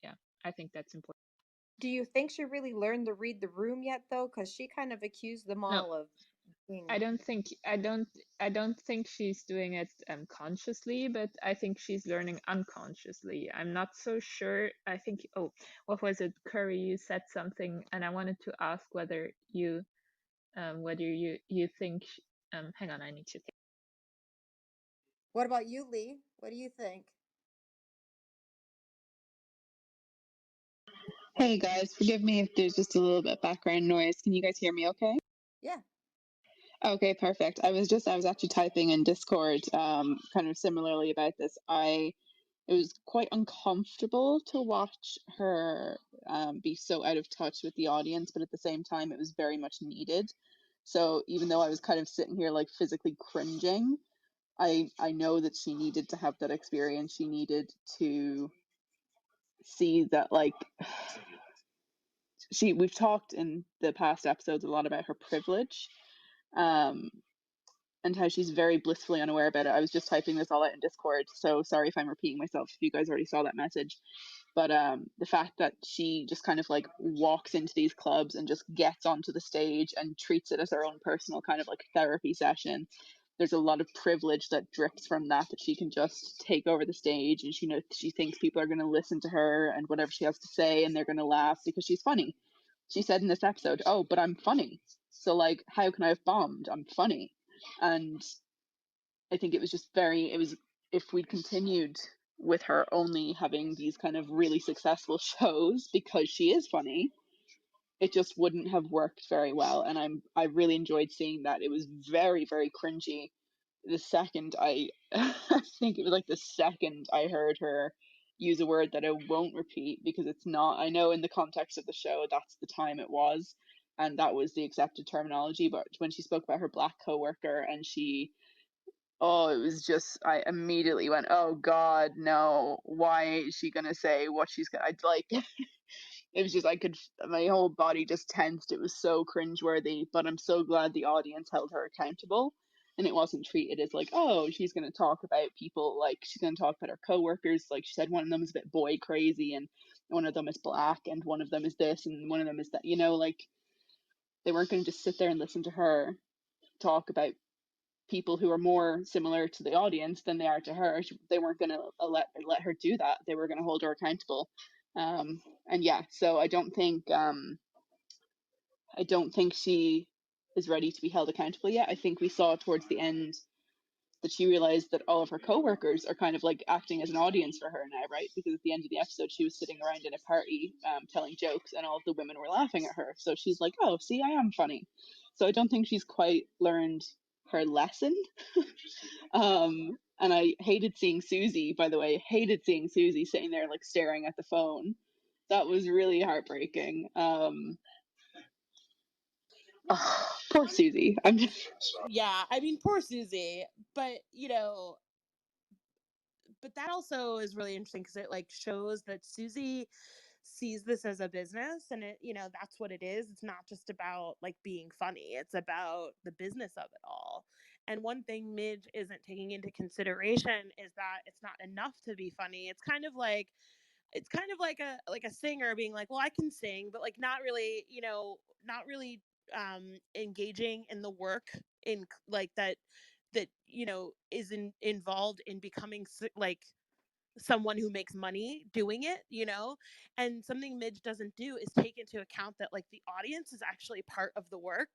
yeah, I think that's important. Do you think she really learned to read the room yet, though? Because she kind of accused them No, all of being. I don't think she's doing it consciously, but I think she's learning unconsciously. I'm not so sure. I think, oh, what was it, Curry? You said something, and I wanted to ask whether you think. Hang on, I need to think. What about you, Lee? What do you think? Hey guys, forgive me if there's just a little bit of background noise. Can you guys hear me okay? Yeah. Okay, perfect. I was actually typing in Discord kind of similarly about this. It was quite uncomfortable to watch her be so out of touch with the audience, but at the same time it was very much needed. So even though I was kind of sitting here like physically cringing, I know that she needed to have that experience. She needed to see that, like, we've talked in the past episodes a lot about her privilege, um and how she's very blissfully unaware about it. I was just typing this all out in Discord, so sorry if I'm repeating myself if you guys already saw that message. But the fact that she just kind of like walks into these clubs and just gets onto the stage and treats it as her own personal kind of like therapy session. There's a lot of privilege that drips from that she can just take over the stage, and she knows, she thinks people are going to listen to her and whatever she has to say, and they're going to laugh because she's funny. She said in this episode, "Oh, but I'm funny. So like, how can I have bombed? I'm funny." And I think it was just very, it was, if we continued with her only having these kind of really successful shows because she is funny, it just wouldn't have worked very well. And I really enjoyed seeing that. It was very, very cringy. The second I think it was like the second I heard her use a word that I won't repeat because it's not, I know in the context of the show that's the time it was and that was the accepted terminology, but when she spoke about her black coworker and she, oh, it was just, I immediately went, oh God, no, why is she gonna say what she's gonna, I'd like it was just, I could, my whole body just tensed. It was so cringeworthy, but I'm so glad the audience held her accountable and it wasn't treated as like, oh, she's going to talk about people, like she's going to talk about her coworkers. Like she said, one of them is a bit boy crazy and one of them is black and one of them is this and one of them is that, you know, like they weren't going to just sit there and listen to her talk about people who are more similar to the audience than they are to her. They weren't going to let her do that. They were going to hold her accountable. And yeah, so I don't think she is ready to be held accountable yet. I think we saw towards the end that she realized that all of her coworkers are kind of like acting as an audience for her now, right? Because at the end of the episode, she was sitting around in a party telling jokes, and all of the women were laughing at her. So she's like, "Oh, see, I am funny." So I don't think she's quite learned her lesson. And I hated seeing Susie, by the way, hated seeing Susie sitting there like staring at the phone. That was really heartbreaking. Oh, poor Susie. I'm just... Yeah, I mean, poor Susie. But, you know, but that also is really interesting because it like shows that Susie sees this as a business and it, you know, that's what it is. It's not just about like being funny. It's about the business of it all. And one thing Midge isn't taking into consideration is that it's not enough to be funny. It's kind of like a singer being like, well, I can sing, but like not really, you know, not really engaging in the work in like that you know is involved in becoming like someone who makes money doing it, you know. And something Midge doesn't do is take into account that like the audience is actually part of the work.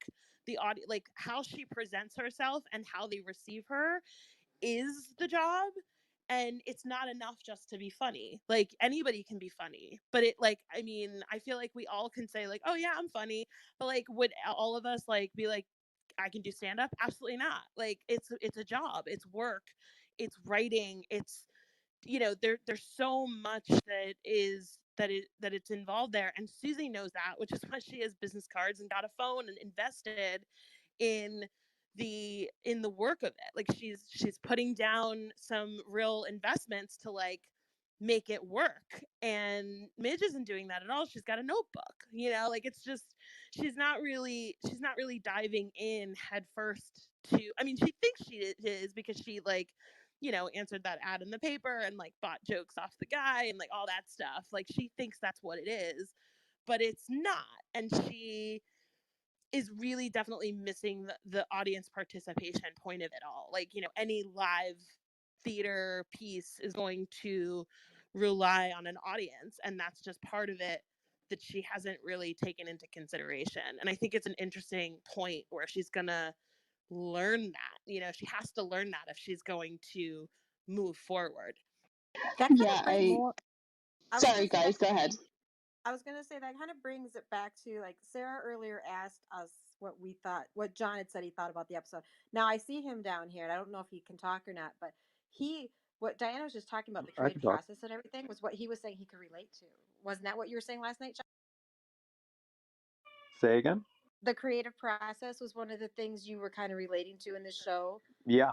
The audience, like how she presents herself and how they receive her is the job. And it's not enough just to be funny. Like anybody can be funny, but it like, I mean, I feel like we all can say like, oh yeah, I'm funny, but like would all of us like be like, I can do stand up? Absolutely not. Like it's a job, it's work, it's writing, it's, you know, there's so much that is that it's involved there. And Susie knows that, which is why she has business cards and got a phone and invested in the work of it. Like she's putting down some real investments to like make it work. And Midge isn't doing that at all. She's got a notebook, you know, like it's just she's not really diving in head first to, I mean, she thinks she is because she like, you know, answered that ad in the paper and like bought jokes off the guy and like all that stuff. Like she thinks that's what it is, but it's not. And she is really definitely missing the audience participation point of it all. Like, you know, any live theater piece is going to rely on an audience, and that's just part of it that she hasn't really taken into consideration. And I think it's an interesting point where she's gonna learn that. You know, she has to learn that if she's going to move forward. That kind Yeah, of brings I... I was Sorry, gonna say guys, that go ahead. I was gonna say that kind of brings it back to like Sarah earlier asked us what we thought, what John had said he thought about the episode. Now I see him down here, and I don't know if he can talk or not, but what Diana was just talking about, the I can creative talk. process and everything, was what he was saying he could relate to. Wasn't that what you were saying last night, John? Say again? The creative process was one of the things you were kind of relating to in this show. Yeah.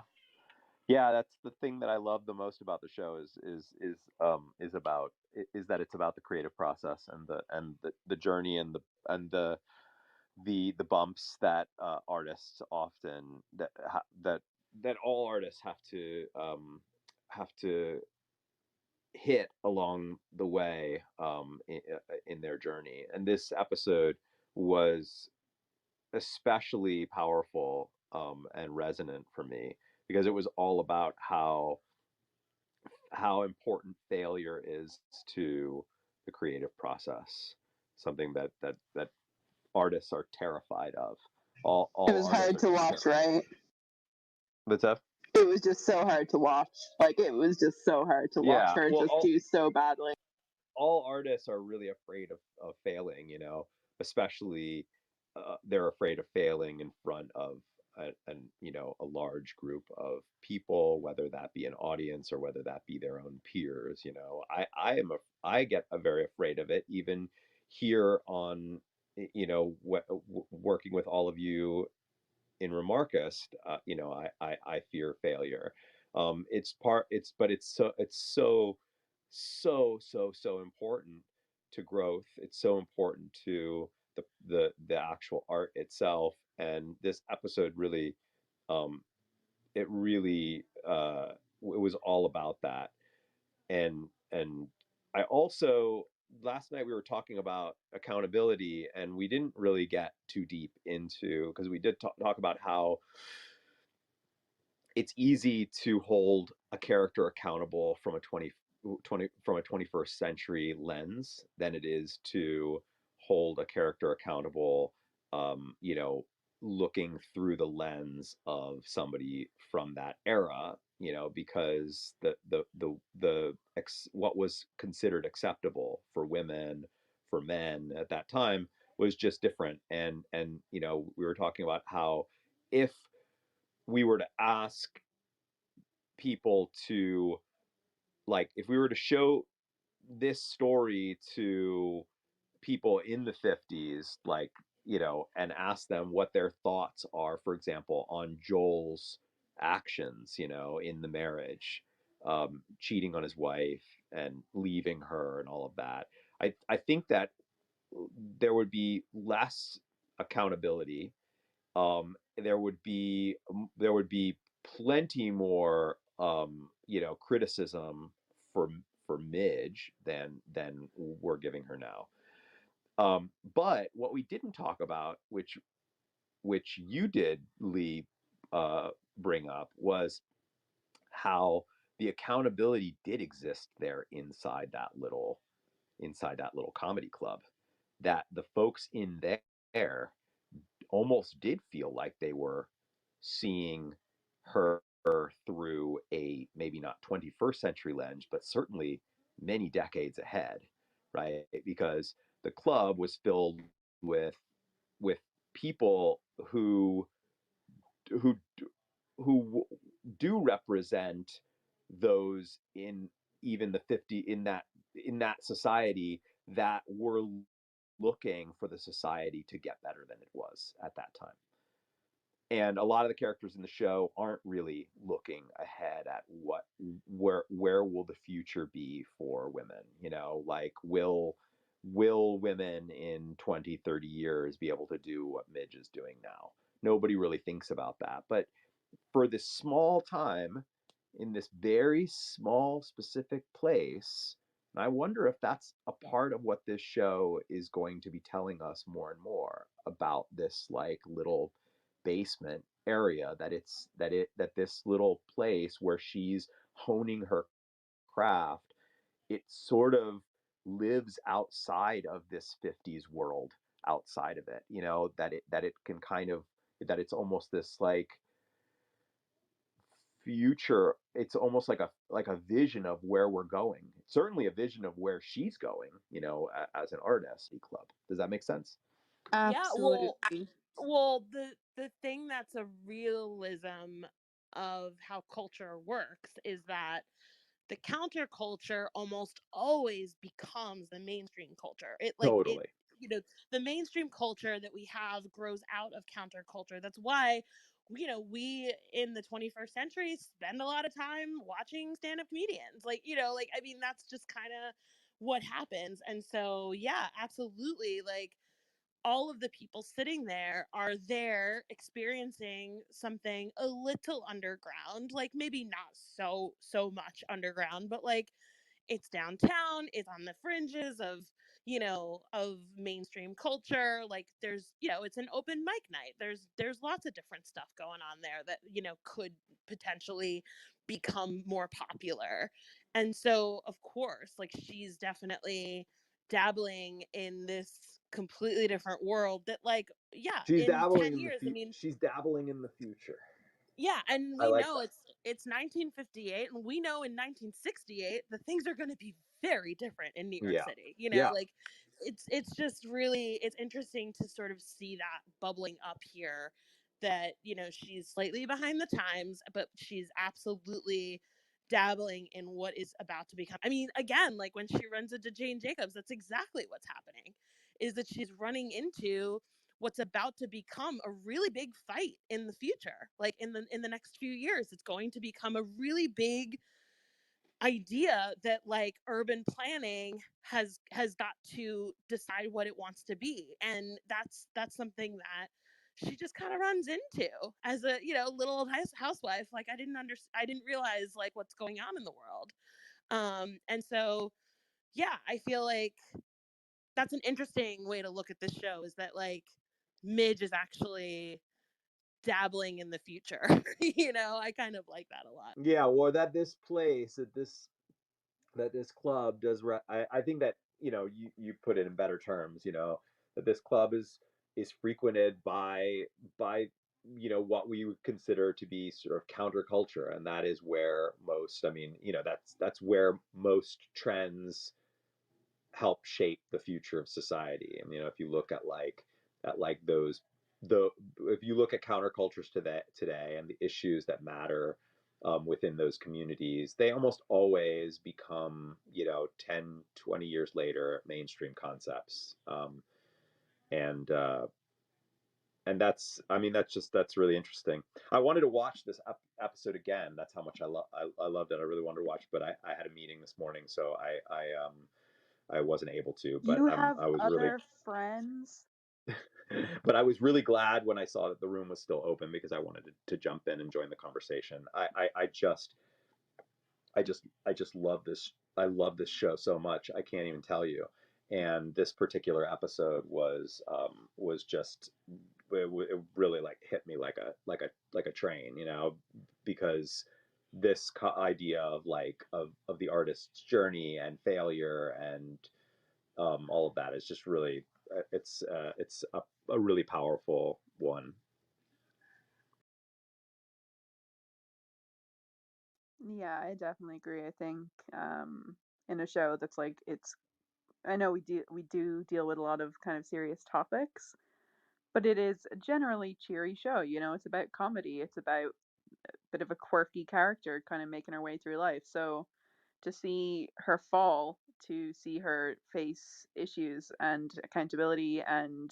Yeah, that's the thing that I love the most about the show is that it's about the creative process and the journey and the bumps that artists often that all artists have to hit along the way in their journey. And this episode was especially powerful and resonant for me because it was all about how important failure is to the creative process, something that artists are terrified of. It All was artists hard are to just watch, right? what's up? it was just so hard to watch. Like, it was just so hard to watch her just do so badly. All artists are really afraid of failing, you know, especially they're afraid of failing in front of a large group of people, whether that be an audience or whether that be their own peers. You know, I get very afraid of it, even here on, working with all of you in Remarkist. I fear failure. It's so important to growth. It's so important to the actual art itself. And this episode really, um, it was all about that. And I also, last night we were talking about accountability, and we didn't really get too deep into, because we did talk about how it's easy to hold a character accountable from a 21st century lens than it is to hold a character accountable, you know, looking through the lens of somebody from that era, you know, because what was considered acceptable for women, for men at that time, was just different. And we were talking about how, if we were to ask people to, like, if we were to show this story to people in the 50s, like, and ask them what their thoughts are, for example, on Joel's actions, in the marriage, cheating on his wife and leaving her and all of that, I think that there would be less accountability. There would be plenty more, criticism for Midge than we're giving her now. But what we didn't talk about, which you did, Lee, bring up, was how the accountability did exist there inside that little comedy club. That the folks in there almost did feel like they were seeing her through a maybe not 21st century lens, but certainly many decades ahead, right? Because the club was filled with people who who do represent those in even the 50 in that society that were looking for the society to get better than it was at that time. And a lot of the characters in the show aren't really looking ahead at where will the future be for women, like, will women in 20, 30 years be able to do what Midge is doing now? Nobody really thinks about that. But for this small time, in this very small specific place, and I wonder if that's a part of what this show is going to be telling us more and more about, this, like, little basement area, that this little place where she's honing her craft, it sort of lives outside of this 50s world, outside of it, that it can kind of, that it's almost this, like, future. It's almost like a vision of where we're going. Certainly a vision of where she's going, as an artist. Club. Does that make sense? Yeah, Absolutely. well, the thing that's a realism of how culture works is that the counterculture almost always becomes the mainstream culture. Totally. The mainstream culture that we have grows out of counterculture. That's why, we in the 21st century spend a lot of time watching stand-up comedians. I mean, that's just kind of what happens. And so, yeah, absolutely. Like, all of the people sitting there are there experiencing something a little underground, like maybe not so much underground, but like it's downtown, it's on the fringes of mainstream culture. Like it's an open mic night. There's lots of different stuff going on there that could potentially become more popular. And so of course, like, she's definitely dabbling in this completely different world that, like, yeah, She's in dabbling 10 in the years, I mean, she's dabbling in the future. yeah, and I we like know that. it's 1958, and we know in 1968 the things are going to be very different in New York Yeah. City. You Yeah. know, like it's just really, it's interesting to sort of see that bubbling up here. That, you know, she's slightly behind the times, but she's absolutely dabbling in what is about to become. I mean, again, like when she runs into Jane Jacobs, that's exactly what's happening. Is that she's running into what's about to become a really big fight in the future. Like in the next few years, it's going to become a really big idea that like urban planning has got to decide what it wants to be. And that's something that she just kind of runs into as a, you know, little old housewife. Like I didn't realize like what's going on in the world. And so yeah, I feel like that's an interesting way to look at this show, is that like Midge is actually dabbling in the future. You know, I kind of like that a lot. Yeah, or that this place, that this club does. I think that, you know, you put it in better terms. You know, that this club is frequented by you know, what we would consider to be sort of counterculture, and that is where most. I mean, you know, that's where most trends help shape the future of society. And you know, if you look at like those the if you look at countercultures today and the issues that matter within those communities, they almost always become, you know, 10, 20 years later, mainstream concepts. And and that's, I mean, that's really interesting. I wanted to watch this episode again. That's how much I loved it. I really wanted to watch, but I had a meeting this morning, so I wasn't able to. But You have I was really other friends? but I was really glad when I saw that the room was still open, because I wanted to jump in and join the conversation. I just love this. I love this show so much. I can't even tell you. And this particular episode was just, it really like hit me like a train, you know, because this idea of like of the artist's journey and failure and all of that is just really, it's a really powerful one. Yeah, I definitely agree. I think in a show that's like, it's, I know we do deal with a lot of kind of serious topics, but it is a generally cheery show. You know, it's about comedy. It's about a bit of a quirky character kind of making her way through life. So to see her fall, to see her face issues and accountability, and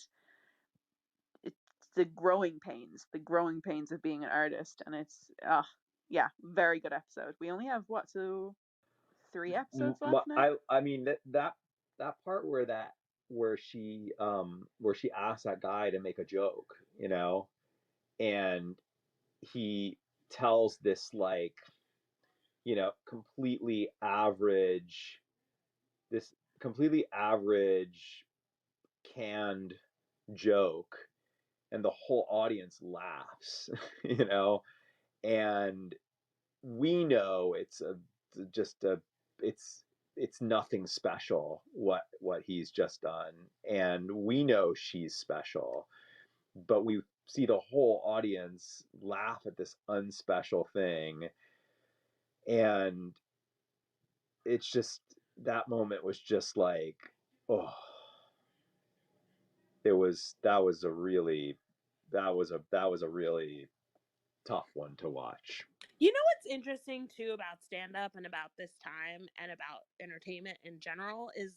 it's the growing pains of being an artist. And it's, yeah, very good episode. We only have what, so 3 episodes left now? I mean that part where where she asks that guy to make a joke, you know, and he tells this like, you know, this completely average canned joke, and the whole audience laughs, you know, and we know just a it's it's nothing special what he's just done, and we know she's special, but we see the whole audience laugh at this unspecial thing. And it's just, that moment was just like, oh, that was a really tough one to watch. You know what's interesting too about stand up and about this time and about entertainment in general is,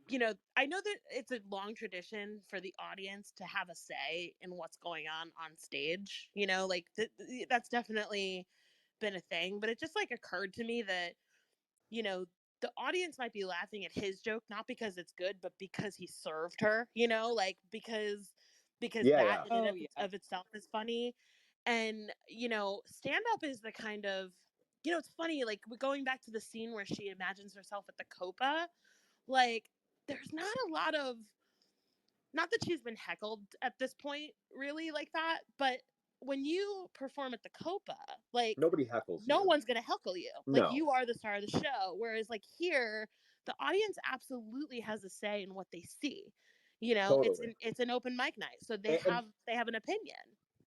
you know, I know that it's a long tradition for the audience to have a say in what's going on stage. You know, like that's definitely been a thing, but it just like occurred to me that, you know, the audience might be laughing at his joke not because it's good, but because he served her, you know, like because Yeah, that yeah. in and of itself is funny. And you know, stand up is the kind of, you know, it's funny, like going back to the scene where she imagines herself at the Copa, like there's not a lot of, not that she's been heckled at this point really like that, but when you perform at the Copa, like Nobody heckles no you. one's gonna heckle you. Like No, you are the star of the show. Whereas like here, the audience absolutely has a say in what they see. You know, totally. it's an open mic night, so And they have an opinion.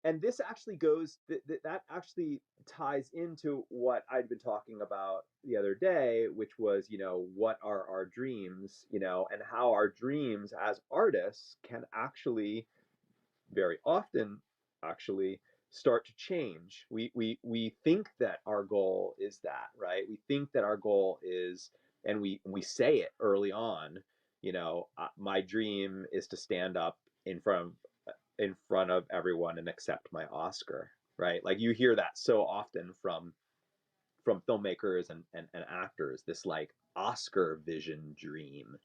and this actually goes that actually ties into what I'd been talking about the other day, which was, what are our dreams, and how our dreams as artists can actually very often actually start to change. We think that our goal is that, right? We think that our goal is, and we say it early on, my dream is to stand up in front of everyone and accept my Oscar, right? Like you hear that so often from filmmakers and actors, this like Oscar vision dream,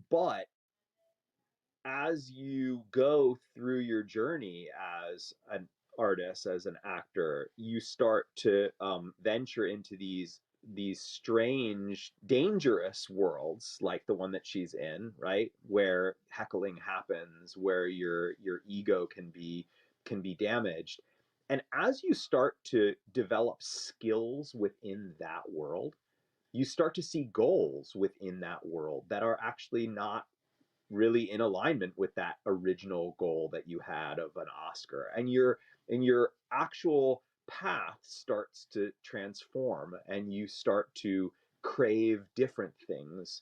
but as you go through your journey as an artist, as an actor, you start to venture into these strange, dangerous worlds, like the one that she's in, right, where heckling happens, where your ego can be damaged. And as you start to develop skills within that world, you start to see goals within that world that are actually not really in alignment with that original goal that you had of an Oscar, and your actual path starts to transform, and you start to crave different things.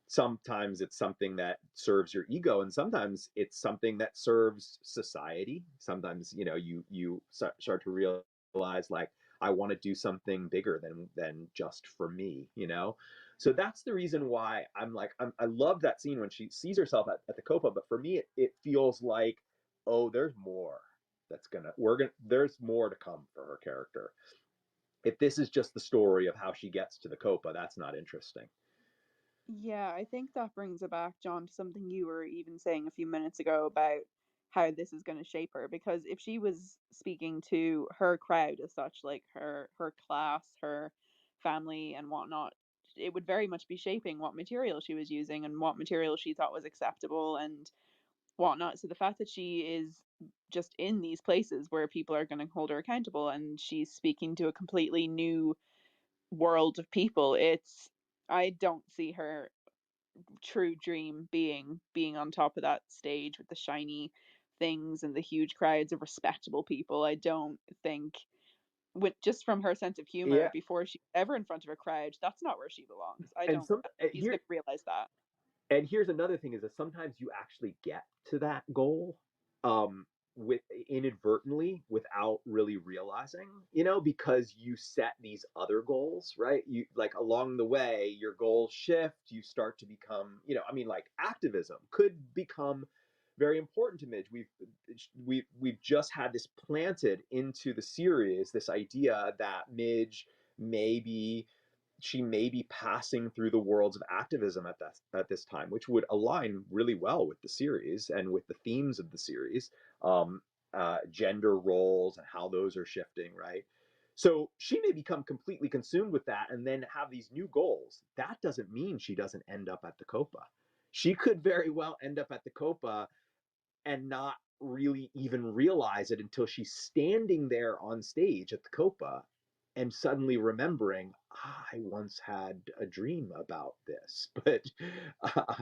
Sometimes it's something that serves your ego, and sometimes it's something that serves society. Sometimes you start to realize, like, I want to do something bigger than just for me, so that's the reason why I love that scene when she sees herself at the Copa. But for me, it feels like, oh, there's more there's more to come for her character. If this is just the story of how she gets to the Copa, that's not interesting. Yeah, I think that brings it back, John, to something you were even saying a few minutes ago about how this is going to shape her. Because if she was speaking to her crowd as such, like her class, her family, and whatnot, it would very much be shaping what material she was using and what material she thought was acceptable and whatnot. So the fact that she is just in these places where people are going to hold her accountable and she's speaking to a completely new world of people, I don't see her true dream being on top of that stage with the shiny things and the huge crowds of respectable people. I don't think, with just from her sense of humor Yeah, before she's ever in front of a crowd, that's not where she belongs. I and don't some she's here gonna realize that. and here's another thing, is that sometimes you actually get to that goal, um with inadvertently, without really realizing, because you set these other goals, right? You, like, along the way your goals shift, you start to become, I mean, like, activism could become very important to Midge. We've just had this planted into the series, this idea that Midge maybe she may be passing through the worlds of activism at this time, which would align really well with the series and with the themes of the series, um, gender roles and how those are shifting, right? So she may become completely consumed with that and then have these new goals. That doesn't mean she doesn't end up at the Copa. She could very well end up at the Copa and not really even realize it until she's standing there on stage at the Copa and suddenly remembering, I once had a dream about this, uh,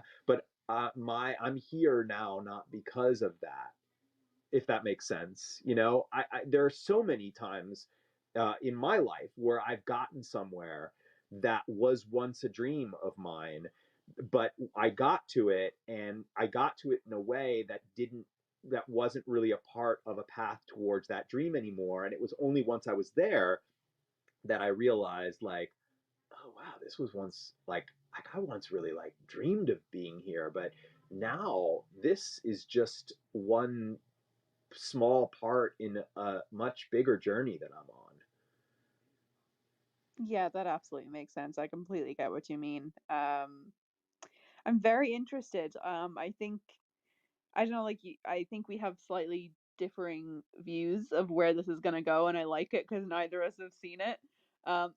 I'm here now not because of that, if that makes sense. There are so many times in my life where I've gotten somewhere that was once a dream of mine, but I got to it, and I got to it in a way that wasn't really a part of a path towards that dream anymore. And it was only once I was there that I realized, like, oh wow, this was once like I once really like dreamed of being here, but now this is just one small part in a much bigger journey that I'm on. Yeah, that absolutely makes sense. I completely get what you mean. I'm very interested. I think, I don't know, like I think we have slightly differing views of where this is gonna go, and I like it because neither of us have seen it. I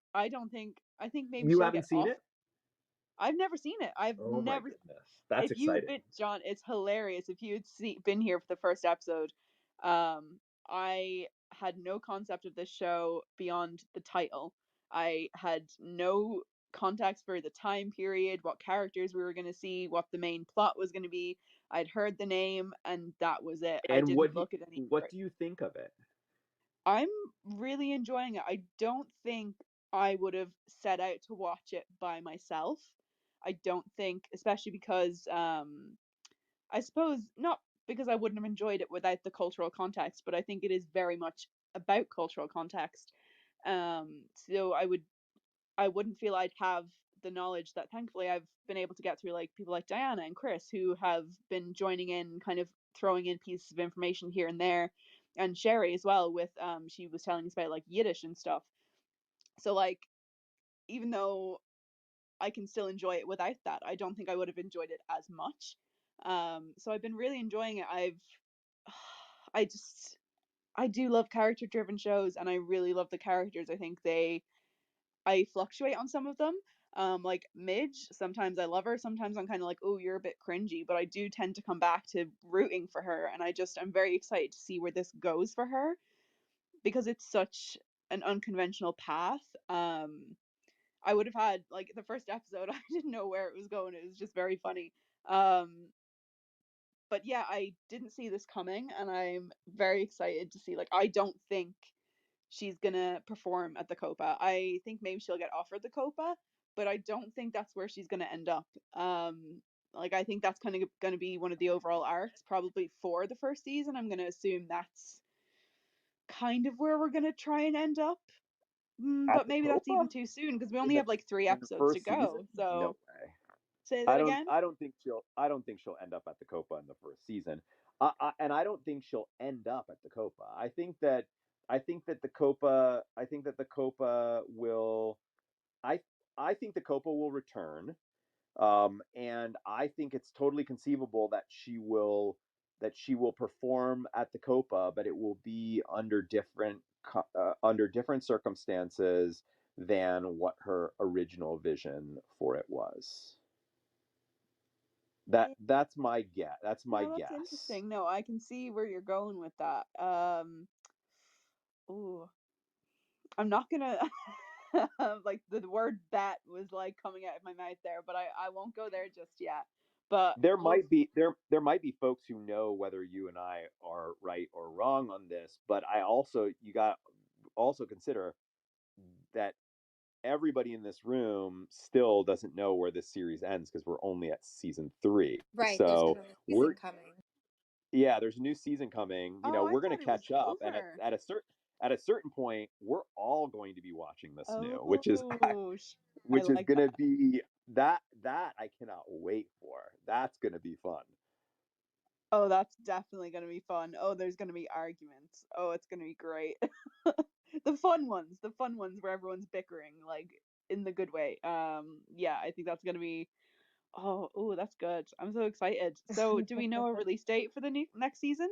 think maybe You she'll haven't get seen off. it? I've never seen it. I've Oh my never. goodness, that's If you'd exciting. been, John, it's hilarious. If you'd been here for the first episode, I had no concept of this show beyond the title. I had no context for the time period, what characters we were going to see, what the main plot was going to be. I'd heard the name, and that was it. I And didn't look at any. what do you think of it? I'm really enjoying it. I don't think I would have set out to watch it by myself. I don't think, especially because I suppose not because I wouldn't have enjoyed it without the cultural context, but I think it is very much about cultural context. So I wouldn't feel I'd have the knowledge that thankfully I've been able to get through, like people like Diana and Chris who have been joining in, kind of throwing in pieces of information here and there, and Sherry as well with she was telling us about like Yiddish and stuff. So like even though I can still enjoy it without that, I don't think I would have enjoyed it as much. So I've been really enjoying it. I do love character driven shows, and I really love the characters. I think I fluctuate on some of them. Like Midge, sometimes I love her, sometimes I'm kind of like, oh, you're a bit cringy, but I do tend to come back to rooting for her, and I'm very excited to see where this goes for her because it's such an unconventional path. I would have had like the first episode, I didn't know where it was going. It was just very funny. But yeah, I didn't see this coming, and I'm very excited to see. Like, I don't think she's gonna perform at the Copa. I think maybe she'll get offered the Copa, but I don't think that's where she's gonna end up. Like I think that's kind of gonna be one of the overall arcs, probably for the first season. I'm gonna assume that's kind of where we're gonna try and end up. At But the maybe that's even Copa? too soon because we only In the have like 3 in the episodes to first season? go. No So way. say that again. I don't think she'll end up at the Copa in the first season. And I don't think she'll end up at the Copa. I think that the Copa I think that the Copa will I I think the Copa will return. And I think it's totally conceivable that she will perform at the Copa, but it will be under different circumstances than what her original vision for it was. That's my guess. That's my No, that's guess. interesting. No, I can see where you're going with that. Ooh, I'm not gonna like the word "bet" was like coming out of my mouth there, but I won't go there just yet. But oof, There might be folks who know whether you and I are right or wrong on this, but you got also consider that everybody in this room still doesn't know where this series ends because we're only at season 3. Right. There's So another we're season coming. yeah, there's a new season coming. You know, oh, I we're going thought to it was catch up, and over. at a certain point, we're all going to be watching this new, Oh, I which is like going to that. be that I cannot wait for. That's going to be fun. Oh, that's definitely gonna be fun. Oh, there's gonna be arguments. Oh, it's gonna be great. The fun ones where everyone's bickering, like in the good way. Yeah, I think that's gonna be. Oh, that's good. I'm so excited. So, do we know a release date for the next season?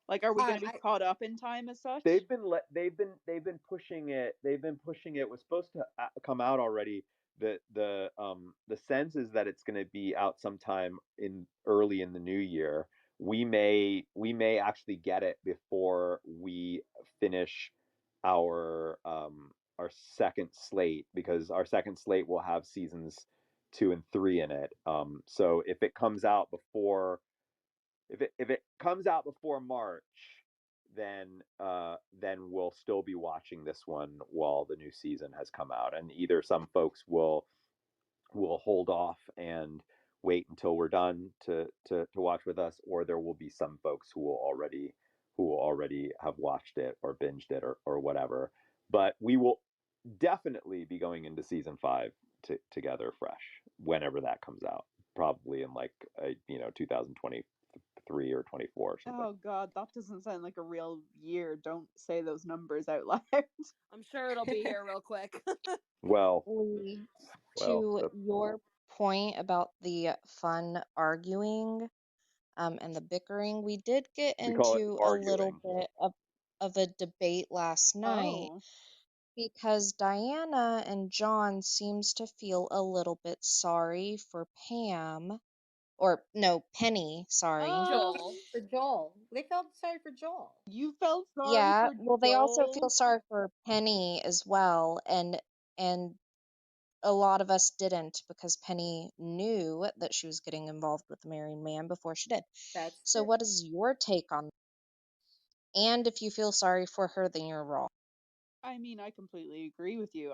Like, are we gonna be I caught up in time as such? They've been pushing it. They've been pushing it. It was supposed to come out already. The sense is that it's going to be out sometime in early in the new year. We may actually get it before we finish our second slate, because our second slate will have seasons 2 and 3 in it. So if it comes out before March, then we'll still be watching this one while the new season has come out, and either some folks will hold off and wait until we're done to watch with us, or there will be some folks who will already have watched it or binged it or whatever. But we will definitely be going into season 5 together fresh whenever that comes out, probably in like 2023 or 24 or something. Oh God, that doesn't sound like a real year. Don't say those numbers out loud. I'm sure it'll be here real quick. Well, Lee, well, to your point about the fun arguing and the bickering, we did get we call it into a little arguing. bit of a debate last night Oh, because Diana and John seems to feel a little bit sorry for Pam, or no, Penny, sorry. Joel. for Joel. They felt sorry for Joel. you felt sorry Yeah, for well, they also feel Joel? sorry for Penny as well, and a lot of us didn't, because Penny knew that she was getting involved with the married man before she did. That's So true. what is your take on that? And if you feel sorry for her, then you're wrong. I mean, I completely agree with you.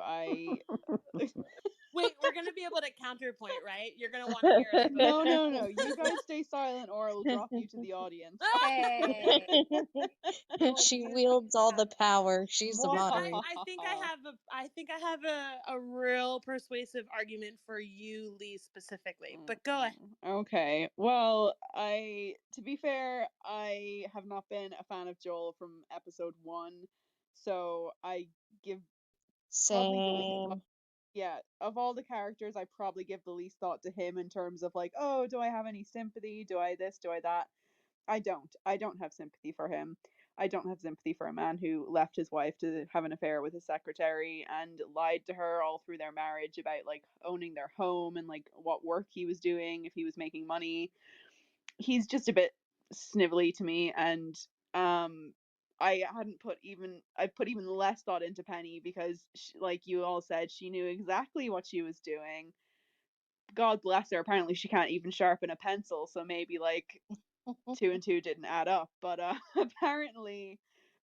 Wait, we're gonna be able to counterpoint, right? You're gonna want to hear us. No. You guys stay silent, or I will drop you to the audience. Hey. She wields all the power. She's the Because moderator. I think I have a real persuasive argument for you, Lee, specifically. But go ahead. Okay. Well, to be fair, I have not been a fan of Joel from episode 1, so I give probably the least Same. of all the characters, I probably give the least thought to him in terms of like, oh, do I have any sympathy? Do I this? Do I that? I don't. I don't have sympathy for him. I don't have sympathy for a man who left his wife to have an affair with his secretary and lied to her all through their marriage about like owning their home and like what work he was doing, if he was making money. He's just a bit snivelly to me, and um I put even less thought into Penny because like you all said, she knew exactly what she was doing. God bless her. Apparently she can't even sharpen a pencil, so maybe like 2 and 2 didn't add up, but apparently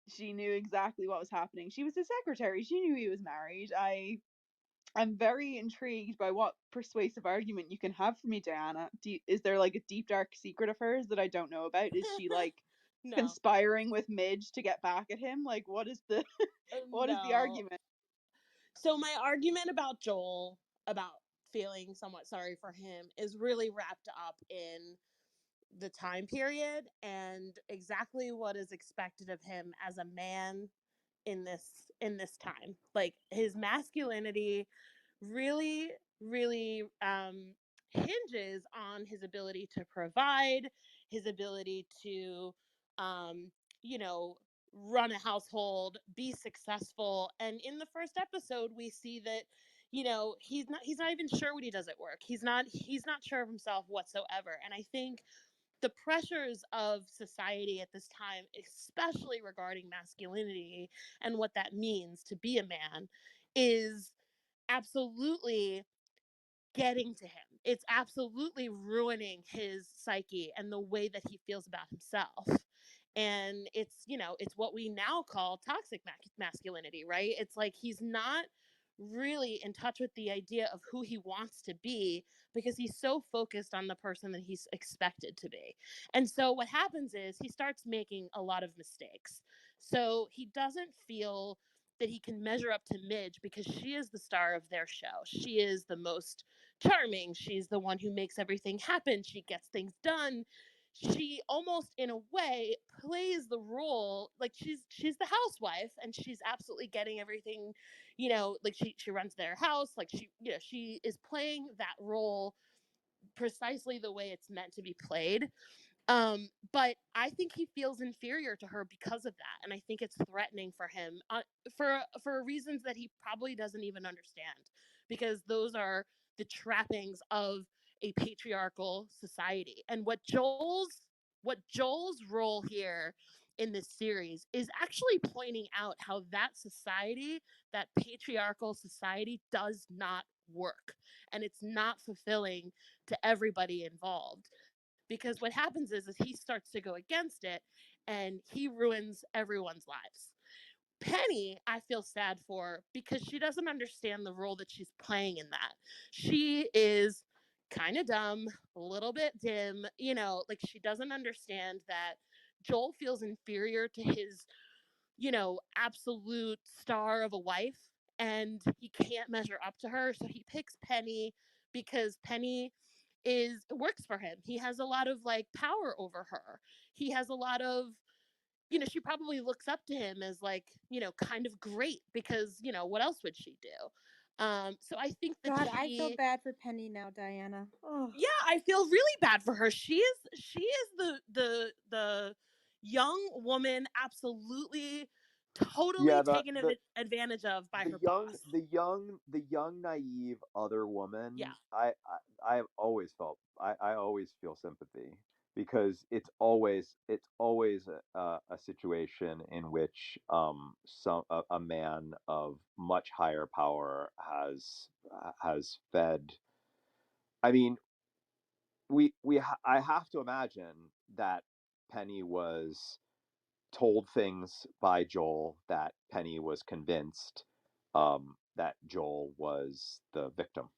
she knew exactly what was happening. She was his secretary. She knew he was married. I'm very intrigued by what persuasive argument you can have for me, Diana. Is there like a deep dark secret of hers that I don't know about? Is she like No. conspiring with Midge to get back at him? Like what is the what is the No. argument? So my argument about Joel, about feeling somewhat sorry for him, is really wrapped up in the time period and exactly what is expected of him as a man in this time. Like his masculinity really hinges on his ability to provide, his ability to um, you know run a household, be successful. And in the first episode we see that he's not even sure what he does at work. He's not sure of himself whatsoever. And I think the pressures of society at this time, especially regarding masculinity and what that means to be a man, is absolutely getting to him. It's absolutely ruining his psyche and the way that he feels about himself. And it's what we now call toxic masculinity, right? It's like he's not really in touch with the idea of who he wants to be because he's so focused on the person that he's expected to be. And so what happens is he starts making a lot of mistakes. So he doesn't feel that he can measure up to Midge because she is the star of their show. She is the most charming. She's the one who makes everything happen. She gets things done. She almost in a way plays the role like she's the housewife, and she's absolutely getting everything, like she runs their house, like she is playing that role precisely the way it's meant to be played. But I think he feels inferior to her because of that, and I think it's threatening for him, for reasons that he probably doesn't even understand, because those are the trappings of a patriarchal society. And what Joel's role here in this series is actually pointing out how that society, that patriarchal society, does not work, and it's not fulfilling to everybody involved. Because what happens is he starts to go against it, and he ruins everyone's lives. Penny, I feel sad for because she doesn't understand the role that she's playing in that. She is kind of dumb, a little bit dim, like she doesn't understand that Joel feels inferior to his, absolute star of a wife, and he can't measure up to her. So he picks Penny because Penny is works for him. He has a lot of like power over her. He has a lot of, she probably looks up to him as like, kind of great because, what else would she do? So I think that God, I feel bad for Penny now, Diana. Oh. Yeah, I feel really bad for her. She is the young woman absolutely totally Yeah, taken advantage of by her boss. the young naive other woman. Yeah. I always felt I always feel sympathy because it's always a situation in which a man of much higher power has fed. I mean, I have to imagine that Penny was told things by Joel that Penny was convinced that Joel was the victim,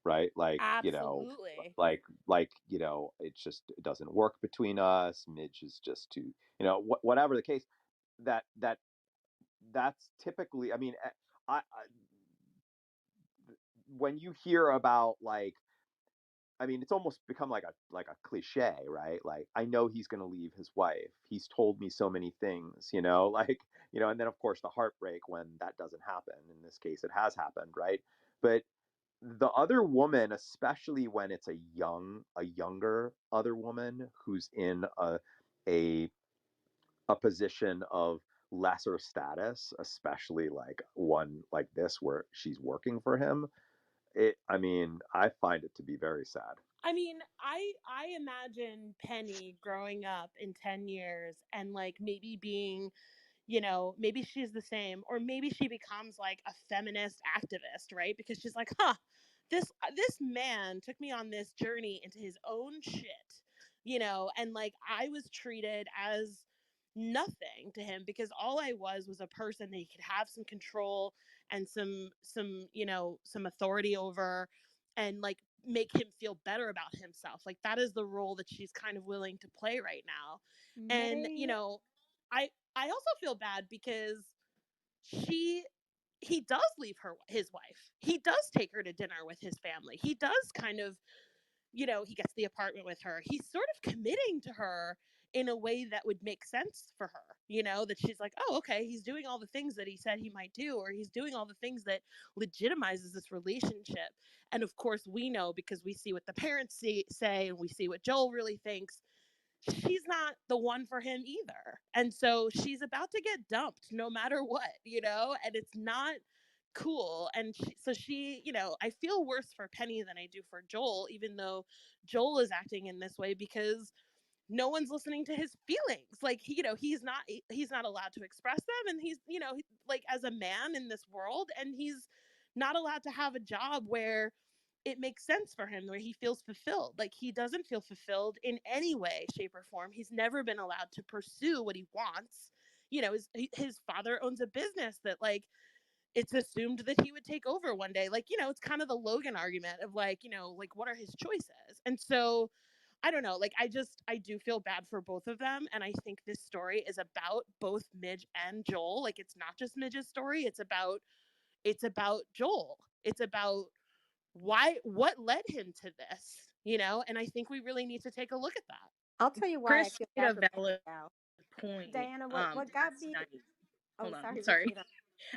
right? Absolutely. It doesn't work between us. Midge is just too, whatever the case. That that's typically. I mean, when you hear about it's almost become like a cliche, right? Like, I know he's going to leave his wife. He's told me so many things, and then of course the heartbreak when that doesn't happen. In this case, it has happened, right? But the other woman, especially when it's a younger other woman who's in a a position of lesser status, especially like one like this where she's working for him, I find it to be very sad. I mean, I imagine Penny growing up in 10 years and like maybe being, maybe she's the same, or maybe she becomes like a feminist activist, right? Because she's like, huh, this man took me on this journey into his own shit, and like I was treated as nothing to him because all I was a person that he could have some control and some authority over, and like make him feel better about himself. Like that is the role that she's kind of willing to play right now. And May I also feel bad because she he does leave his wife. He does take her to dinner with his family. He does kind of, he gets the apartment with her. He's sort of committing to her in a way that would make sense for her, that she's like, oh, okay, he's doing all the things that he said he might do, or he's doing all the things that legitimizes this relationship. And of course, we know because we see what the parents say and we see what Joel really thinks. She's not the one for him either. And so she's about to get dumped no matter what, and it's not cool. And I feel worse for Penny than I do for Joel, even though Joel is acting in this way because no one's listening to his feelings. Like he's not allowed to express them, and he's like as a man in this world, and he's not allowed to have a job where it makes sense for him, where he feels fulfilled. Like he doesn't feel fulfilled in any way, shape, or form. He's never been allowed to pursue what he wants. His father owns a business that like it's assumed that he would take over one day. Like, it's kind of the Logan argument of like, like what are his choices? And so I don't know, like I do feel bad for both of them. And I think this story is about both Midge and Joel. Like it's not just Midge's story, it's about Joel. It's about what led him to this, and I think we really need to take a look at that. I'll tell you why I Chris feel made bad a for Penny valid now. point. Diana, what got Last me? night. Oh, Hold on, sorry, sorry. Regina.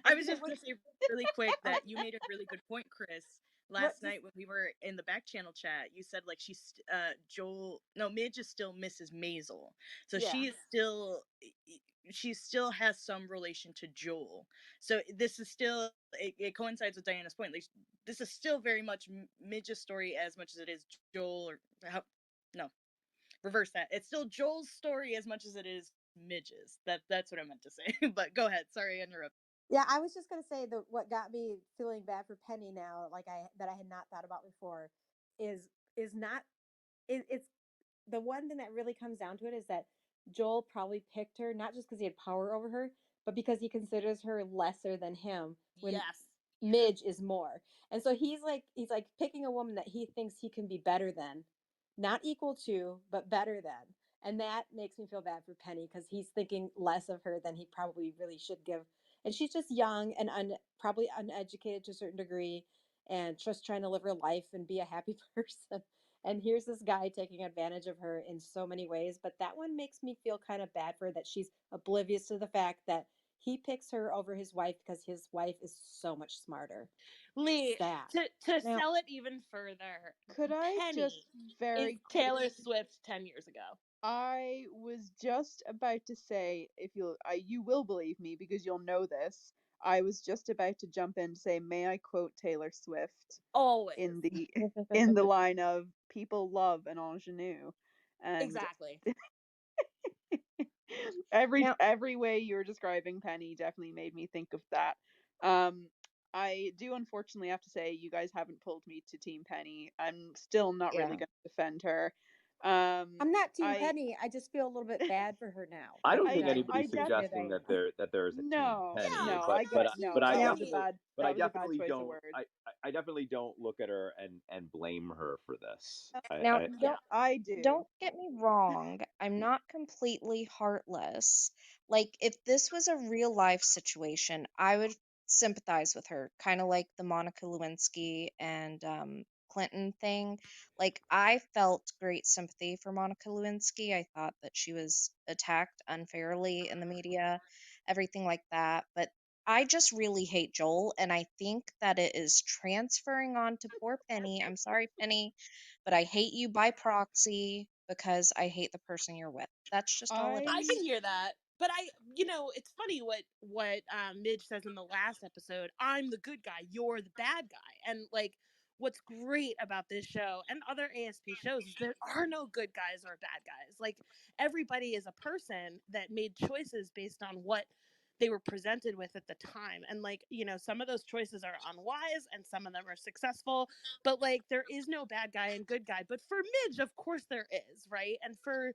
I was just gonna say really quick Oh, that you made a really good point, Chris. what? Last night when we were in the back channel chat, you said like Joel. No, Midge is still Mrs. Maisel, so Yeah. she still has some relation to Joel. So this is still it coincides with Diana's point. Like this is still very much Midge's story as much as it is Joel no, reverse that. It's still Joel's story as much as it is Midge's. That's what I meant to say. But go ahead. Sorry, I interrupted. Yeah, I was just gonna say that what got me feeling bad for Penny now, like that I had not thought about before, is is not it's the one thing that really comes down to it is that Joel probably picked her not just because he had power over her, but because he considers her lesser than him when Yes. Midge is more. And so he's like picking a woman that he thinks he can be better than, not equal to, but better than. And that makes me feel bad for Penny because he's thinking less of her than he probably really should give. And she's just young and probably uneducated to a certain degree and just trying to live her life and be a happy person. And here's this guy taking advantage of her in so many ways. But that one makes me feel kind of bad for her that she's oblivious to the fact that he picks her over his wife because his wife is so much smarter. Lee, Sad. to Now, sell it even further, could I just Penny is very Taylor quickly? Swift 10 years ago. I was just about to say, if you will believe me because you'll know this. I was just about to jump in to say, may I quote Taylor Swift Always. in the line of "People love an ingenue," And Exactly. Now, every way you were describing Penny definitely made me think of that. I do unfortunately have to say you guys haven't pulled me to Team Penny. I'm still not really yeah. going to defend her. I'm not Team I Penny. I just feel a little bit bad for her now. I don't think I anybody's def suggesting that there is a team no, Penny, no, but I but get no. but I That Now, was a definitely bad but that was a bad choice of don't word. I definitely don't look at her and blame her for this. now, Yeah. I do. don't get me wrong. I'm not completely heartless. Like, if this was a real life situation, I would sympathize with her, kind of like the Monica Lewinsky and Clinton thing. Like, I felt great sympathy for Monica Lewinsky. I thought that she was attacked unfairly in the media, everything like that. But I just really hate Joel, and I think that it is transferring on to poor Penny. I'm sorry, Penny, but I hate you by proxy because I hate the person you're with. That's just all it I is. I can hear that. But it's funny what Midge says in the last episode. I'm the good guy, you're the bad guy. And like what's great about this show and other ASP shows is there are no good guys or bad guys. Like everybody is a person that made choices based on what they were presented with at the time. And some of those choices are unwise and some of them are successful, but like there is no bad guy and good guy. But for Midge, of course there is, right? And for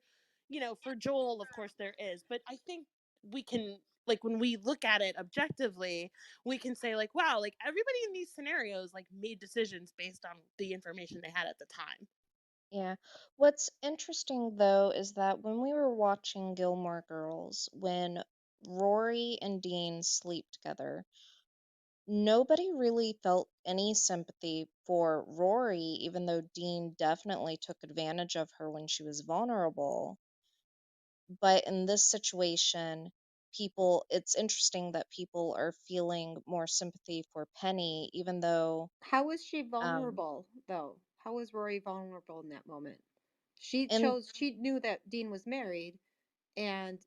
Joel, of course there is. But I think we can, like, when we look at it objectively, we can say like, wow, like everybody in these scenarios like made decisions based on the information they had at the time. Yeah. What's interesting though is that when we were watching Gilmore Girls, when Rory and Dean sleep together, nobody really felt any sympathy for Rory, even though Dean definitely took advantage of her when she was vulnerable. But in this situation, it's interesting that people are feeling more sympathy for Penny, even though, How was she um, vulnerable, though? How was Rory vulnerable in that moment? She and chose. She knew that Dean was married, and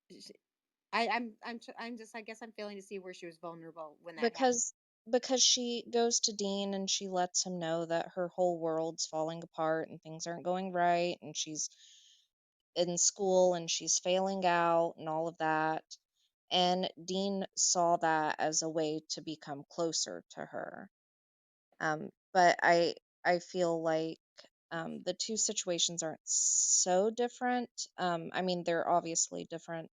she, I'm just. I guess I'm failing to see where she was vulnerable when that happened. because she goes to Dean and she lets him know that her whole world's falling apart and things aren't going right, and she's in school and she's failing out and all of that. And Dean saw that as a way to become closer to her. But I feel like the two situations aren't so different. I mean, they're obviously different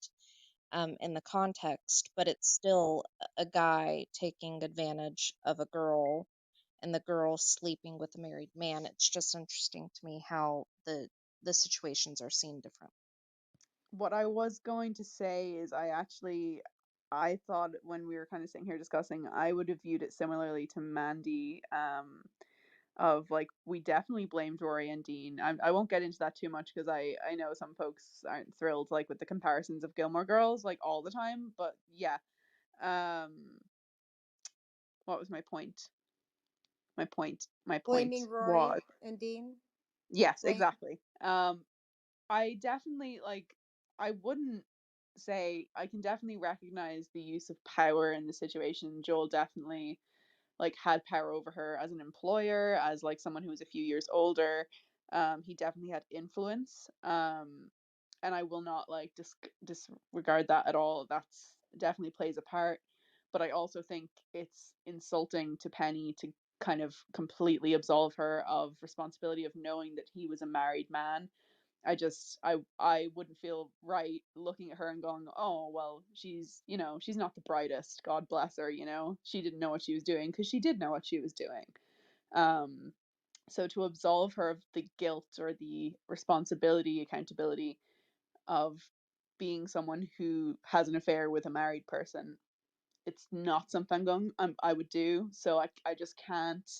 in the context, but it's still a guy taking advantage of a girl and the girl sleeping with a married man. It's just interesting to me how the situations are seen different. what I was going to say is I thought when we were kind of sitting here discussing, I would have viewed it similarly to Mandy. Of like we definitely blamed Rory and Dean. I won't get into that too much because I know some folks aren't thrilled like with the comparisons of Gilmore Girls like all the time. But yeah, um, what was my point? My point Blaming was Rory and Dean. yes, Blame. exactly. I definitely like I wouldn't say I can definitely recognize the use of power in the situation. Joel definitely like had power over her as an employer, as like someone who was a few years older. He definitely had influence. And I will not like disregard that at all. That's definitely plays a part. But I also think it's insulting to Penny to kind of completely absolve her of responsibility of knowing that he was a married man. I wouldn't feel right looking at her and going, oh well, she's not the brightest, God bless her, she didn't know what she was doing, because she did know what she was doing. um so to absolve her of the guilt or the responsibility, accountability of being someone who has an affair with a married person, it's not something I would do. So I just can't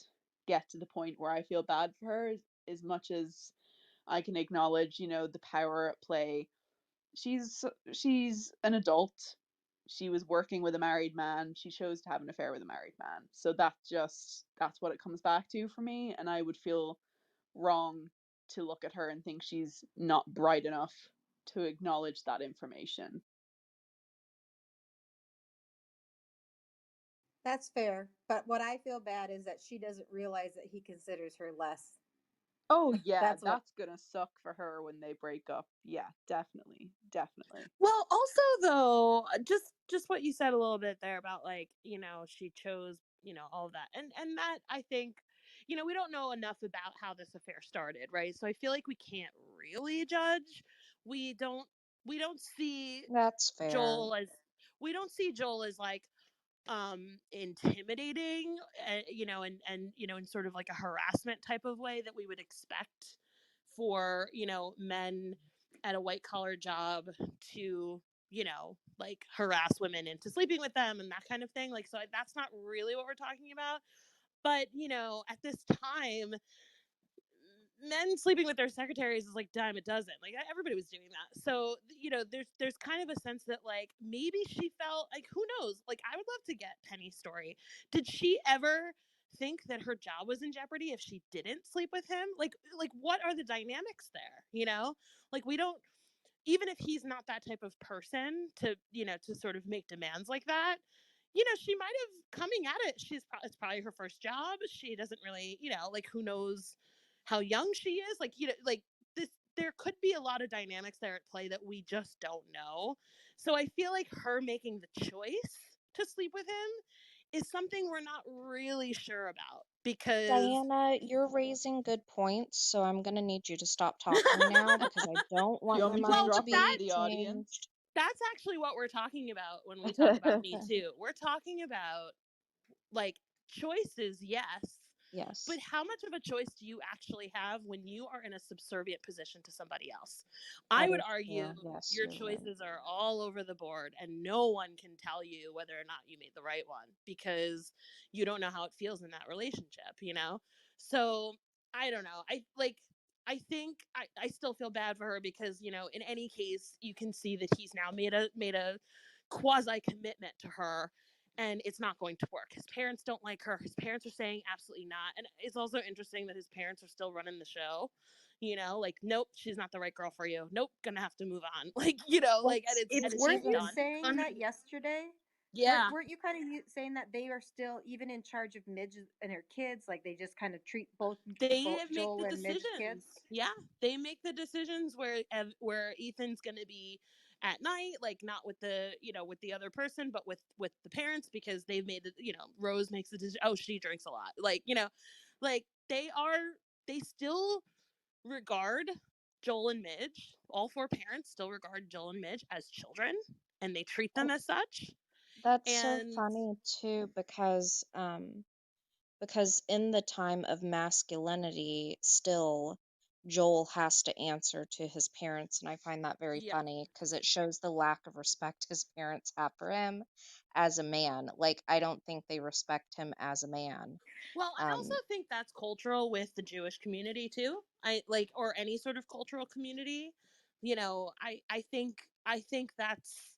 get to the point where I feel bad for her as much as I can acknowledge, the power at play. She's an adult. She was working with a married man. She chose to have an affair with a married man. So that's what it comes back to for me. And I would feel wrong to look at her and think she's not bright enough to acknowledge that information. That's fair. But what I feel bad is that she doesn't realize that he considers her less. Oh yeah, That's what. that's gonna suck for her when they break up. Yeah, definitely, definitely. Well, also though, just what you said a little bit there about like, she chose, all of that. And that I think, we don't know enough about how this affair started, right? So I feel like we can't really judge. We don't we don't see That's fair. Joel as we don't see Joel as like intimidating, in sort of like a harassment type of way that we would expect for men at a white collar job to like harass women into sleeping with them and that kind of thing. Like, so that's not really what we're talking about. But at this time, men sleeping with their secretaries is like dime a dozen. Like, everybody was doing that. So there's kind of a sense that like maybe she felt like, who knows, like I would love to get Penny's story. Did she ever think that her job was in jeopardy if she didn't sleep with him? Like what are the dynamics there, like we don't, even if he's not that type of person to to sort of make demands like that, she might have coming at it. It's probably her first job. She doesn't really, like who knows how young she is. Like, like this, there could be a lot of dynamics there at play that we just don't know. So I feel like her making the choice to sleep with him is something we're not really sure about because Diana, you're raising good points, so I'm gonna need you to stop talking now because I don't Do you want want your me to mind to drop her to be the audience? changed. that's actually what we're talking about when we talk about Me Too. We're talking about like choices, yes, but Yes, how much of a choice do you actually have when you are in a subservient position to somebody else? that I would is argue true. Yes, your you're right. choices are all over the board and no one can tell you whether or not you made the right one because you don't know how it feels in that relationship. So I don't know. I think I still feel bad for her because in any case you can see that he's now made a quasi commitment to her and it's not going to work. His parents don't like her. His parents are saying absolutely not. And it's also interesting that his parents are still running the show. Like, nope, she's not the right girl for you. Nope, gonna have to move on. Like, like, and It's it's just Weren't you even done. saying that yesterday? Yeah, Weren't you kind of saying that they are still even in charge of Midge and her kids? Like they just kind of treat they both make Joel the and Midge's kids. decisions. Yeah, they make the decisions where Ethan's gonna be at night, like not with the with the other person, but with the parents because they've made the Rose makes the decision. Oh, she drinks a lot. Like like they still regard Joel and Midge. All four parents still regard Joel and Midge as children, and they treat them as such. that's so And funny too because in the time of masculinity, still Joel has to answer to his parents, and I find that very yeah, funny because it shows the lack of respect his parents have for him as a man. Like, I don't think they respect him as a man. well, I also Um, think that's cultural with the Jewish community too. I like or any sort of cultural community. I think that's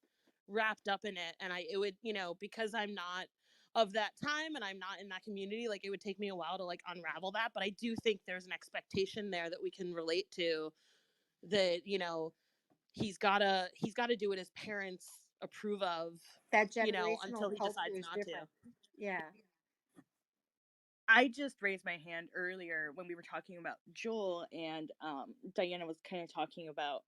wrapped up in it, and it would because I'm not of that time and I'm not in that community. Like it would take me a while to like unravel that, but I do think there's an expectation there that we can relate to. That he's gotta do what his parents approve of, That until generational he culture decides is not to. different. Yeah. I just raised my hand earlier when we were talking about Joel, and Diana was kind of talking about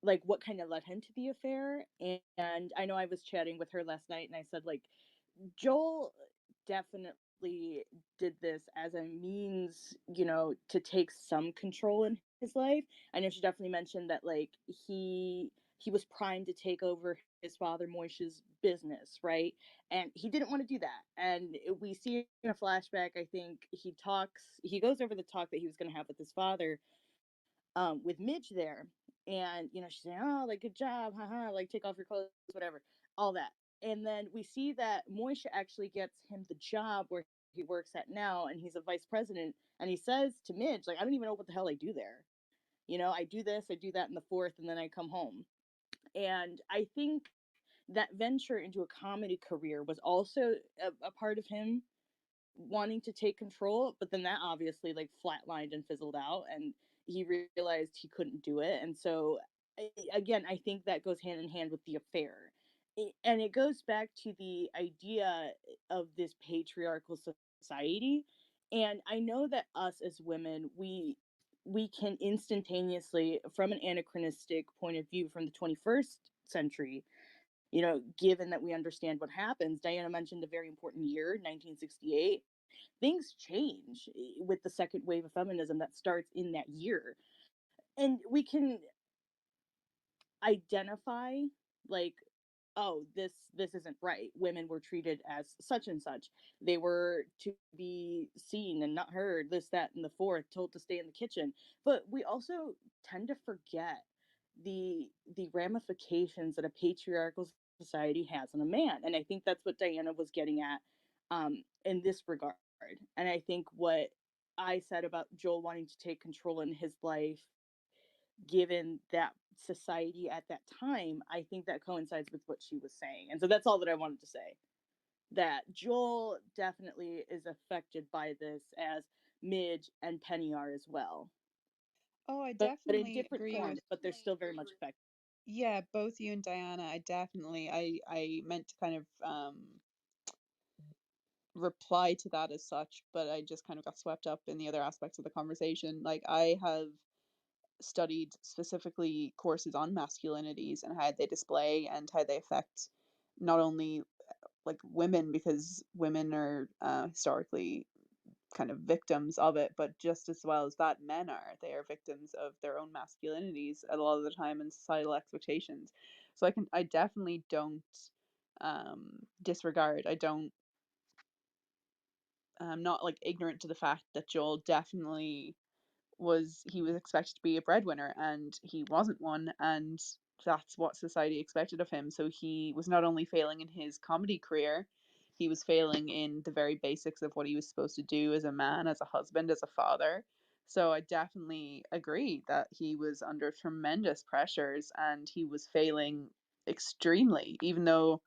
like what kind of led him to the affair. And I know I was chatting with her last night, and I said like Joel definitely did this as a means, to take some control in his life. I know she definitely mentioned that like he was primed to take over his father Moishe's business, right? And he didn't want to do that. And we see in a flashback, I think he goes over the talk that he was going to have with his father, with Midge there. And, she's saying, oh, like, good job, haha, like, take off your clothes, whatever, all that. And then we see that Moishe actually gets him the job where he works at now, and he's a vice president. And he says to Midge, like, I don't even know what the hell I do there. I do this, I do that in the fourth, and then I come home. And I think that venture into a comedy career was also a part of him wanting to take control, but then that obviously like flatlined and fizzled out, and he realized he couldn't do it. And so again, I think that goes hand in hand with the affair. And it goes back to the idea of this patriarchal society. And I know that us as women, we can instantaneously, from an anachronistic point of view from the 21st century, given that we understand what happens. Diana mentioned a very important year, 1968. Things change with the second wave of feminism that starts in that year. And we can identify, like, oh, this isn't right. Women were treated as such and such. They were to be seen and not heard, this, that, and the fourth, told to stay in the kitchen. But we also tend to forget the ramifications that a patriarchal society has on a man. And I think that's what Diana was getting at, in this regard. And I think what I said about Joel wanting to take control in his life, given that society at that time, I think that coincides with what she was saying. And so that's all that I wanted to say. That Joel definitely is affected by this, as Midge and Penny are as well. Oh, I But in definitely different agree forms, with, but they're still very much affected. yeah, both you and Diana. I meant to kind of reply to that as such, but I just kind of got swept up in the other aspects of the conversation. Like, I have studied specifically courses on masculinities and how they display and how they affect not only like women, because women are historically kind of victims of it, but just as well as that, men are. They are victims of their own masculinities a lot of the time and societal expectations. So I definitely don't disregard. I'm not like ignorant to the fact that Joel definitely he was expected to be a breadwinner and he wasn't one, and that's what society expected of him. So he was not only failing in his comedy career, he was failing in the very basics of what he was supposed to do as a man, as a husband, as a father. So I definitely agree that he was under tremendous pressures and he was failing extremely, even though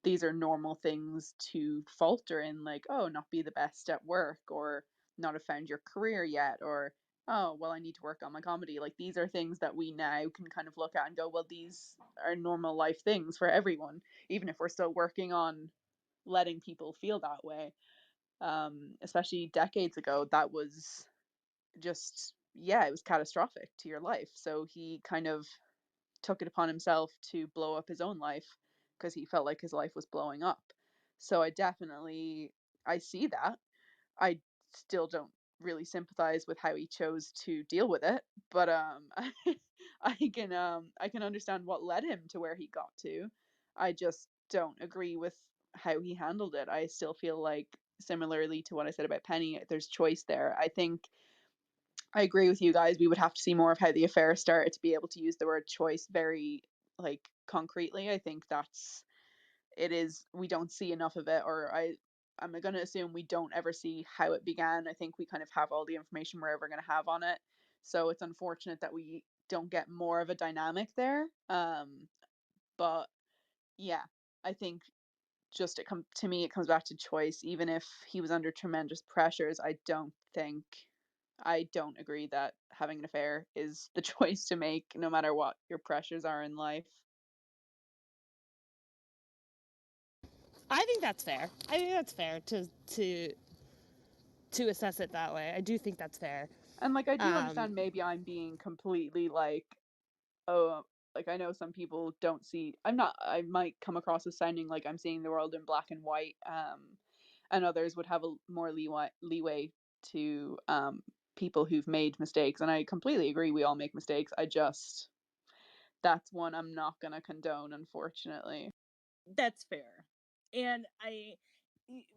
these are normal things to falter in, like, oh, not be the best at work, or not have found your career yet, or oh, well, I need to work on my comedy. Like, these are things that we now can kind of look at and go, well, these are normal life things for everyone, even if we're still working on letting people feel that way. Especially decades ago, that was just, yeah, it was catastrophic to your life. So he kind of took it upon himself to blow up his own life because he felt like his life was blowing up. So I see that. I still don't really sympathize with how he chose to deal with it, but I can understand what led him to where he got to. I just don't agree with how he handled it. I still feel like, similarly to what I said about Penny, there's choice there. I think I agree with you guys. We would have to see more of how the affair started to be able to use the word choice very, like, concretely. I think we don't see enough of it, or I'm going to assume we don't ever see how it began. I think we kind of have all the information we're ever going to have on it. So it's unfortunate that we don't get more of a dynamic there. But yeah, I think just to me, it comes back to choice. Even if he was under tremendous pressures, I don't agree that having an affair is the choice to make, no matter what your pressures are in life. I think that's fair. I think that's fair to assess it that way. I do think that's fair. And like, I do Um, understand maybe I'm being completely like, oh, like, I know some people don't see, I might come across as sounding like I'm seeing the world in black and white, and others would have a more leeway to people who've made mistakes, and I completely agree, we all make mistakes. That's one I'm not gonna condone, unfortunately. That's fair. And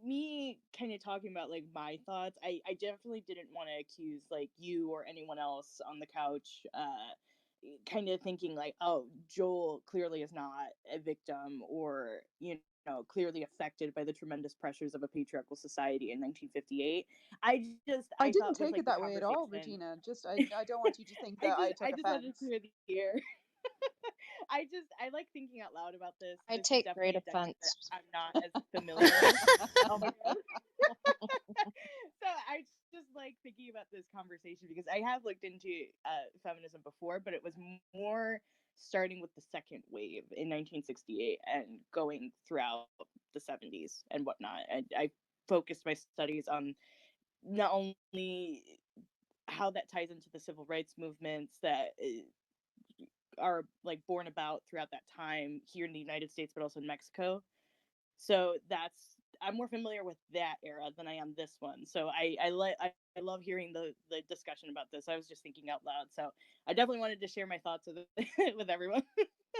me kind of talking about like my thoughts, I definitely didn't want to accuse like you or anyone else on the couch, kind of thinking like, oh, Joel clearly is not a victim, or clearly affected by the tremendous pressures of a patriarchal society in 1958. I I thought didn't with take like it the that way at all, conversation, Regina. Just I don't want you to think that I took I just wanted to offense. clear the air. I like thinking out loud about this. I This is take great definitely a dynamic that offense. I'm not as familiar with. Oh my god. So I just like thinking about this conversation because I have looked into feminism before, but it was more starting with the second wave in 1968 and going throughout the 70s and whatnot. I focused my studies on not only how that ties into the civil rights movements that are like born about throughout that time here in the United States, but also in Mexico. So I'm more familiar with that era than I am this one. So I love hearing the discussion about this. I was just thinking out loud. So I definitely wanted to share my thoughts with with everyone.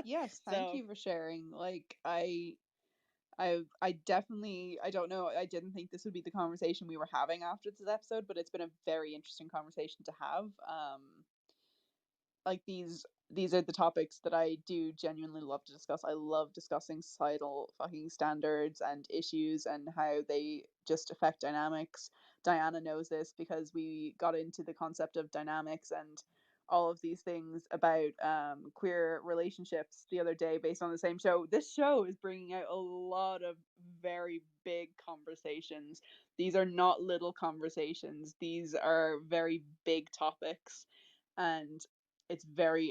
Yes, thank you for sharing. Like I definitely, I don't know, I didn't think this would be the conversation we were having after this episode, but it's been a very interesting conversation to have. Like these are the topics that I do genuinely love to discuss. I love discussing societal fucking standards and issues and how they just affect dynamics. Diana knows this because we got into the concept of dynamics and all of these things about queer relationships the other day based on the same show. This show is bringing out a lot of very big conversations. These are not little conversations. These are very big topics, and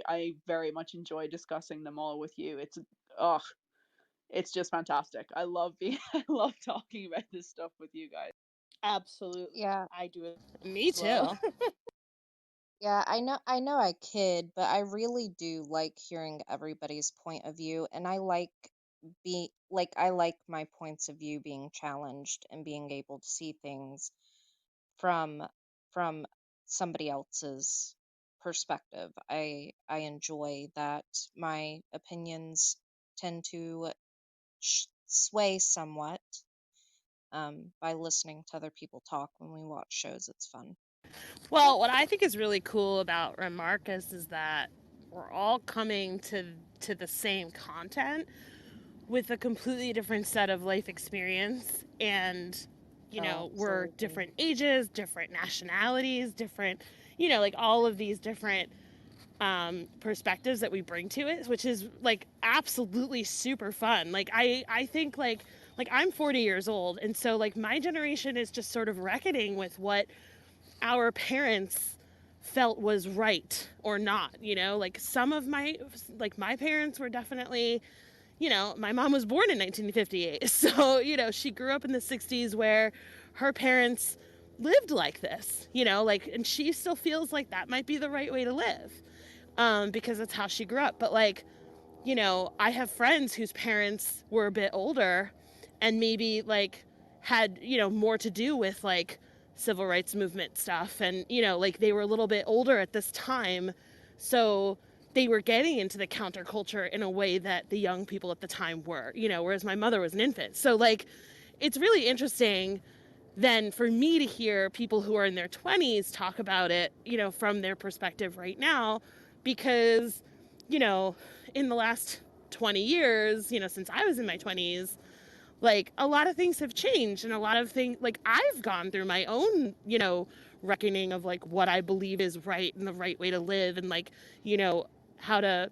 I very much enjoy discussing them all with you. It's just fantastic. I love I love talking about this stuff with you guys. Absolutely. Yeah. I do it. Me too. Well. Yeah, I know I kid, but I really do like hearing everybody's point of view, and I like I like my points of view being challenged and being able to see things from from somebody else's perspective. I enjoy that my opinions tend to sway somewhat by listening to other people talk when we watch shows. It's fun. Well, what I think is really cool about Remarkist is that we're all coming to the same content with a completely different set of life experience, and we're Absolutely. different ages, different nationalities, different, like all of these different perspectives that we bring to it, which is like absolutely super fun. Like I think like I'm 40 years old, and so like my generation is just sort of reckoning with what our parents felt was right or not. Like some of my parents were definitely, my mom was born in 1958. So, she grew up in the 60s where her parents lived like this, and she still feels like that might be the right way to live, because that's how she grew up. But like, I have friends whose parents were a bit older and maybe like had, more to do with like civil rights movement stuff. And, like they were a little bit older at this time. So they were getting into the counterculture in a way that the young people at the time were, whereas my mother was an infant. So like, it's really interesting then for me to hear people who are in their 20s talk about it, from their perspective right now, because, in the last 20 years, since I was in my 20s, like a lot of things have changed, and a lot of things, like I've gone through my own, reckoning of like what I believe is right and the right way to live, and like, how to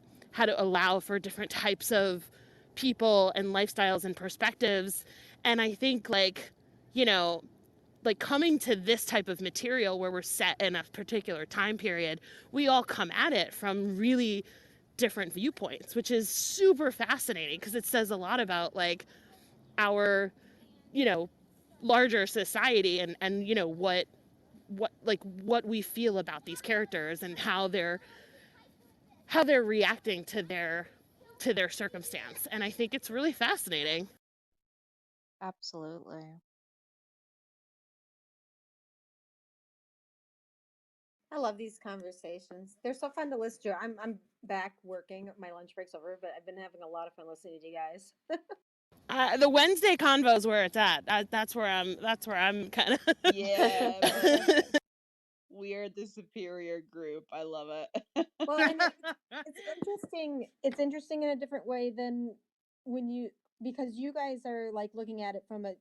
allow for different types of people and lifestyles and perspectives. And I think like, like coming to this type of material where we're set in a particular time period, we all come at it from really different viewpoints, which is super fascinating because it says a lot about like our, larger society, and what we feel about these characters and how they're reacting to their circumstance. And I think it's really fascinating. Absolutely. I love these conversations. They're so fun to listen to. I'm back working. My lunch break's over, but I've been having a lot of fun listening to you guys. The Wednesday convo is where it's at. That's where I'm kind of. Yeah, man. We're the superior group. I love it. Well, and it's interesting. It's interesting in a different way than because you guys are like looking at it from a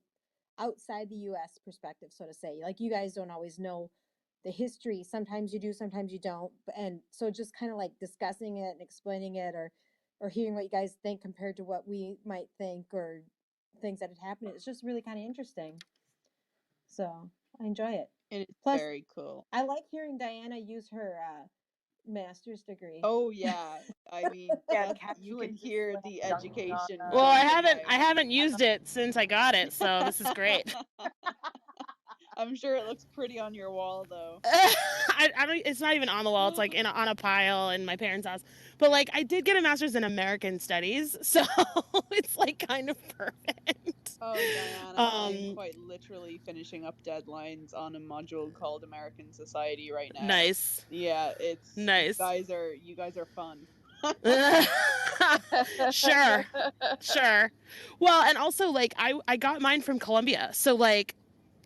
outside the US perspective, so to say. Like you guys don't always know the history. Sometimes you do, sometimes you don't. And so just kind of like discussing it and explaining it, or hearing what you guys think compared to what we might think, or things that had happened. It's just really kind of interesting. So I enjoy it. It is Plus, very cool. I like hearing Diana use her master's degree. Oh yeah. I mean, Yeah, you casually can just hear like the dunking on education Well, I dumping haven't out. used it since I got it, so this is great. I'm sure it looks pretty on your wall, though. I don't. It's not even on the wall. It's like on a pile in my parents' house. But like, I did get a master's in American Studies, so it's like kind of perfect. Oh, Diana, I'm quite literally finishing up deadlines on a module called American Society right now. Nice. Yeah, Nice. you guys are fun. Sure. Well, and also like I got mine from Columbia, so like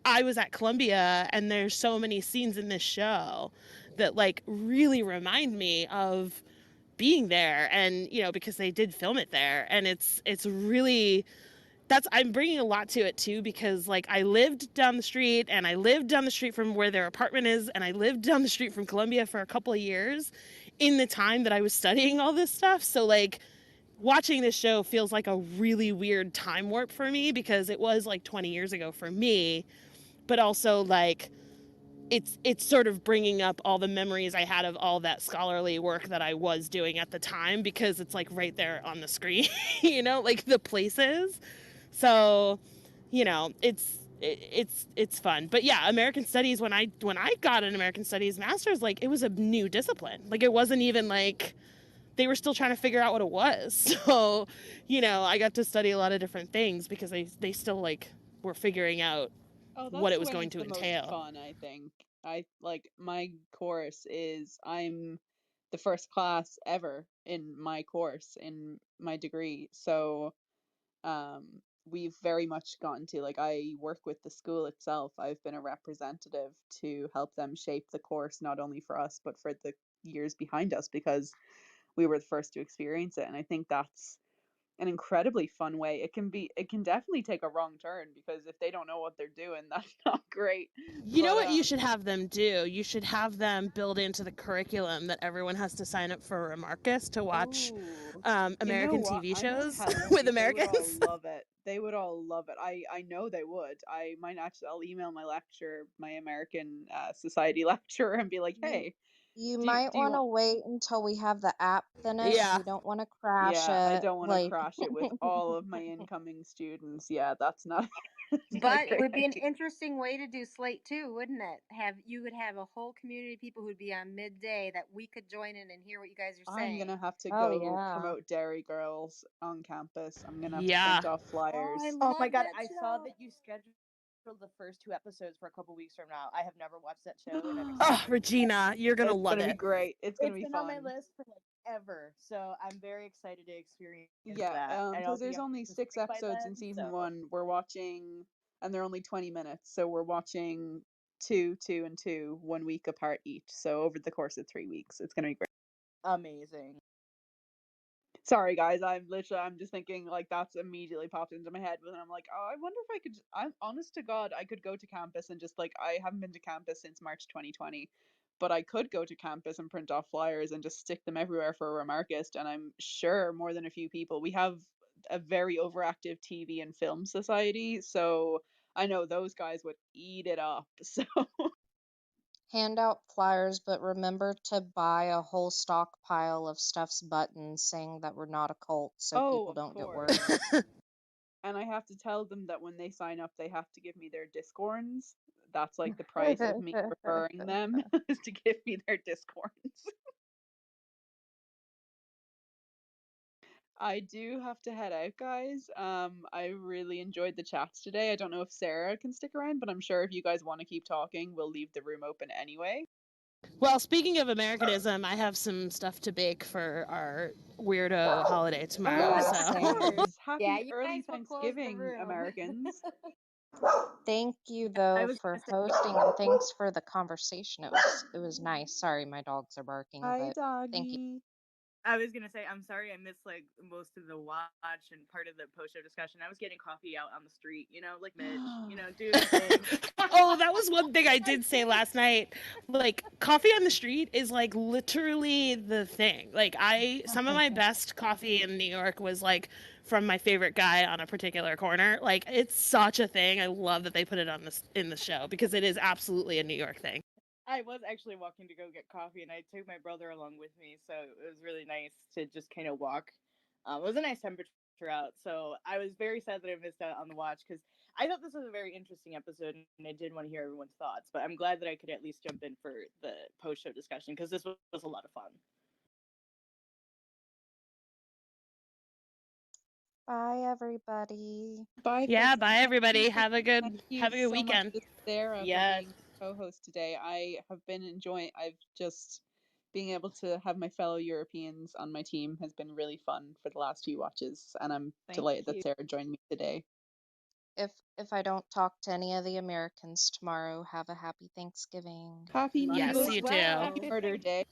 I was at Columbia, and there's so many scenes in this show that like really remind me of being there, and because they did film it there, and it's really I'm bringing a lot to it too, because like I lived down the street, and I lived down the street from where their apartment is, and I lived down the street from Columbia for a couple of years in the time that I was studying all this stuff. So like watching this show feels like a really weird time warp for me, because it was like 20 years ago for me, but also like it's sort of bringing up all the memories I had of all that scholarly work that I was doing at the time, because it's like right there on the screen, like the places. So, it's fun. But yeah, American Studies, when I got an American Studies master's, like it was a new discipline. Like it wasn't even like they were still trying to figure out what it was. So, I got to study a lot of different things, because they still like were figuring out what it was going to entail. Most fun, I think. I like my course is I'm the first class ever in my course in my degree. So we've very much gotten to, like, I work with the school itself. I've been a representative to help them shape the course, not only for us but for the years behind us, because we were the first to experience it. And I think that's an incredibly fun way. It can definitely take a wrong turn, because if they don't know what they're doing, that's not great. You know what you should have them do? You should have them build into the curriculum that everyone has to sign up for Remarkist to watch American TV shows with Americans. They would all love it. They would all love it. I know they would. I'll email my American Society lecturer, and be like, hey, You might want to wait until we have the app finished. Yeah. We don't want to crash it. I don't want to crash it with all of my incoming students. Yeah, that's not. But it would be an interesting way to do Slate too, wouldn't it? You would have a whole community of people who'd be on midday that we could join in and hear what you guys are saying. I'm gonna have to go promote Dairy Girls on campus. I'm gonna have to print off flyers. Oh my god, I saw that you scheduled the first 2 episodes for a couple weeks from now. I have never watched that show, and I'm excited. Oh, Regina, you're gonna love it. It's gonna be great. It's gonna be been fun. on my list for like ever, so I'm very excited to experience that. Yeah, because there's only 6 episodes in season 1. We're watching, and they're only 20 minutes, so we're watching 2, 2, and 2, 1 week apart each. So over the course of 3 weeks, it's gonna be great. Amazing. Sorry guys, I'm just thinking, like, that's immediately popped into my head, and I'm like, oh, I wonder if I could. I'm honest to God, I could go to campus and just, like, I haven't been to campus since March 2020, but I could go to campus and print off flyers and just stick them everywhere for a Remarkist, and I'm sure more than a few people. We have a very overactive TV and film society, so I know those guys would eat it up. So hand out flyers, but remember to buy a whole stockpile of Steph's buttons saying that we're not a cult, so people don't get worried. And I have to tell them that when they sign up, they have to give me their Discords. That's like the price of me referring them, is to give me their Discords. I do have to head out, guys. I really enjoyed the chats today. I don't know if Sarah can stick around, but I'm sure if you guys want to keep talking, we'll leave the room open anyway. Well, speaking of Americanism, I have some stuff to bake for our weirdo holiday tomorrow. Happy early Thanksgiving, Americans. Thank you though for hosting, and thanks for the conversation. It was nice. Sorry, my dogs are barking. Hi, but doggy. Thank you. I was gonna say, I'm sorry I missed like most of the watch and part of the post-show discussion. I was getting coffee out on the street, like Midge, doing things. Oh, that was one thing I did say last night. Like, coffee on the street is like literally the thing. Like, some of my best coffee in New York was like from my favorite guy on a particular corner. Like, it's such a thing. I love that they put it in the show, because it is absolutely a New York thing. I was actually walking to go get coffee, and I took my brother along with me, so it was really nice to just kind of walk. It was a nice temperature out, so I was very sad that I missed out on the watch, because I thought this was a very interesting episode, and I did want to hear everyone's thoughts. But I'm glad that I could at least jump in for the post-show discussion because this was a lot of fun. Bye, everybody. Bye. Yeah, Thanks. bye everybody. Thank have a good you so weekend. much to Sarah Yes. for being co-host today. I have been enjoying. I've just being able to have my fellow Europeans on my team has been really fun for the last few watches, and I'm delighted that Sarah joined me today. If I don't talk to any of the Americans tomorrow, have a happy Thanksgiving. Happy Yes, New you Year. too. Happy Murder Day.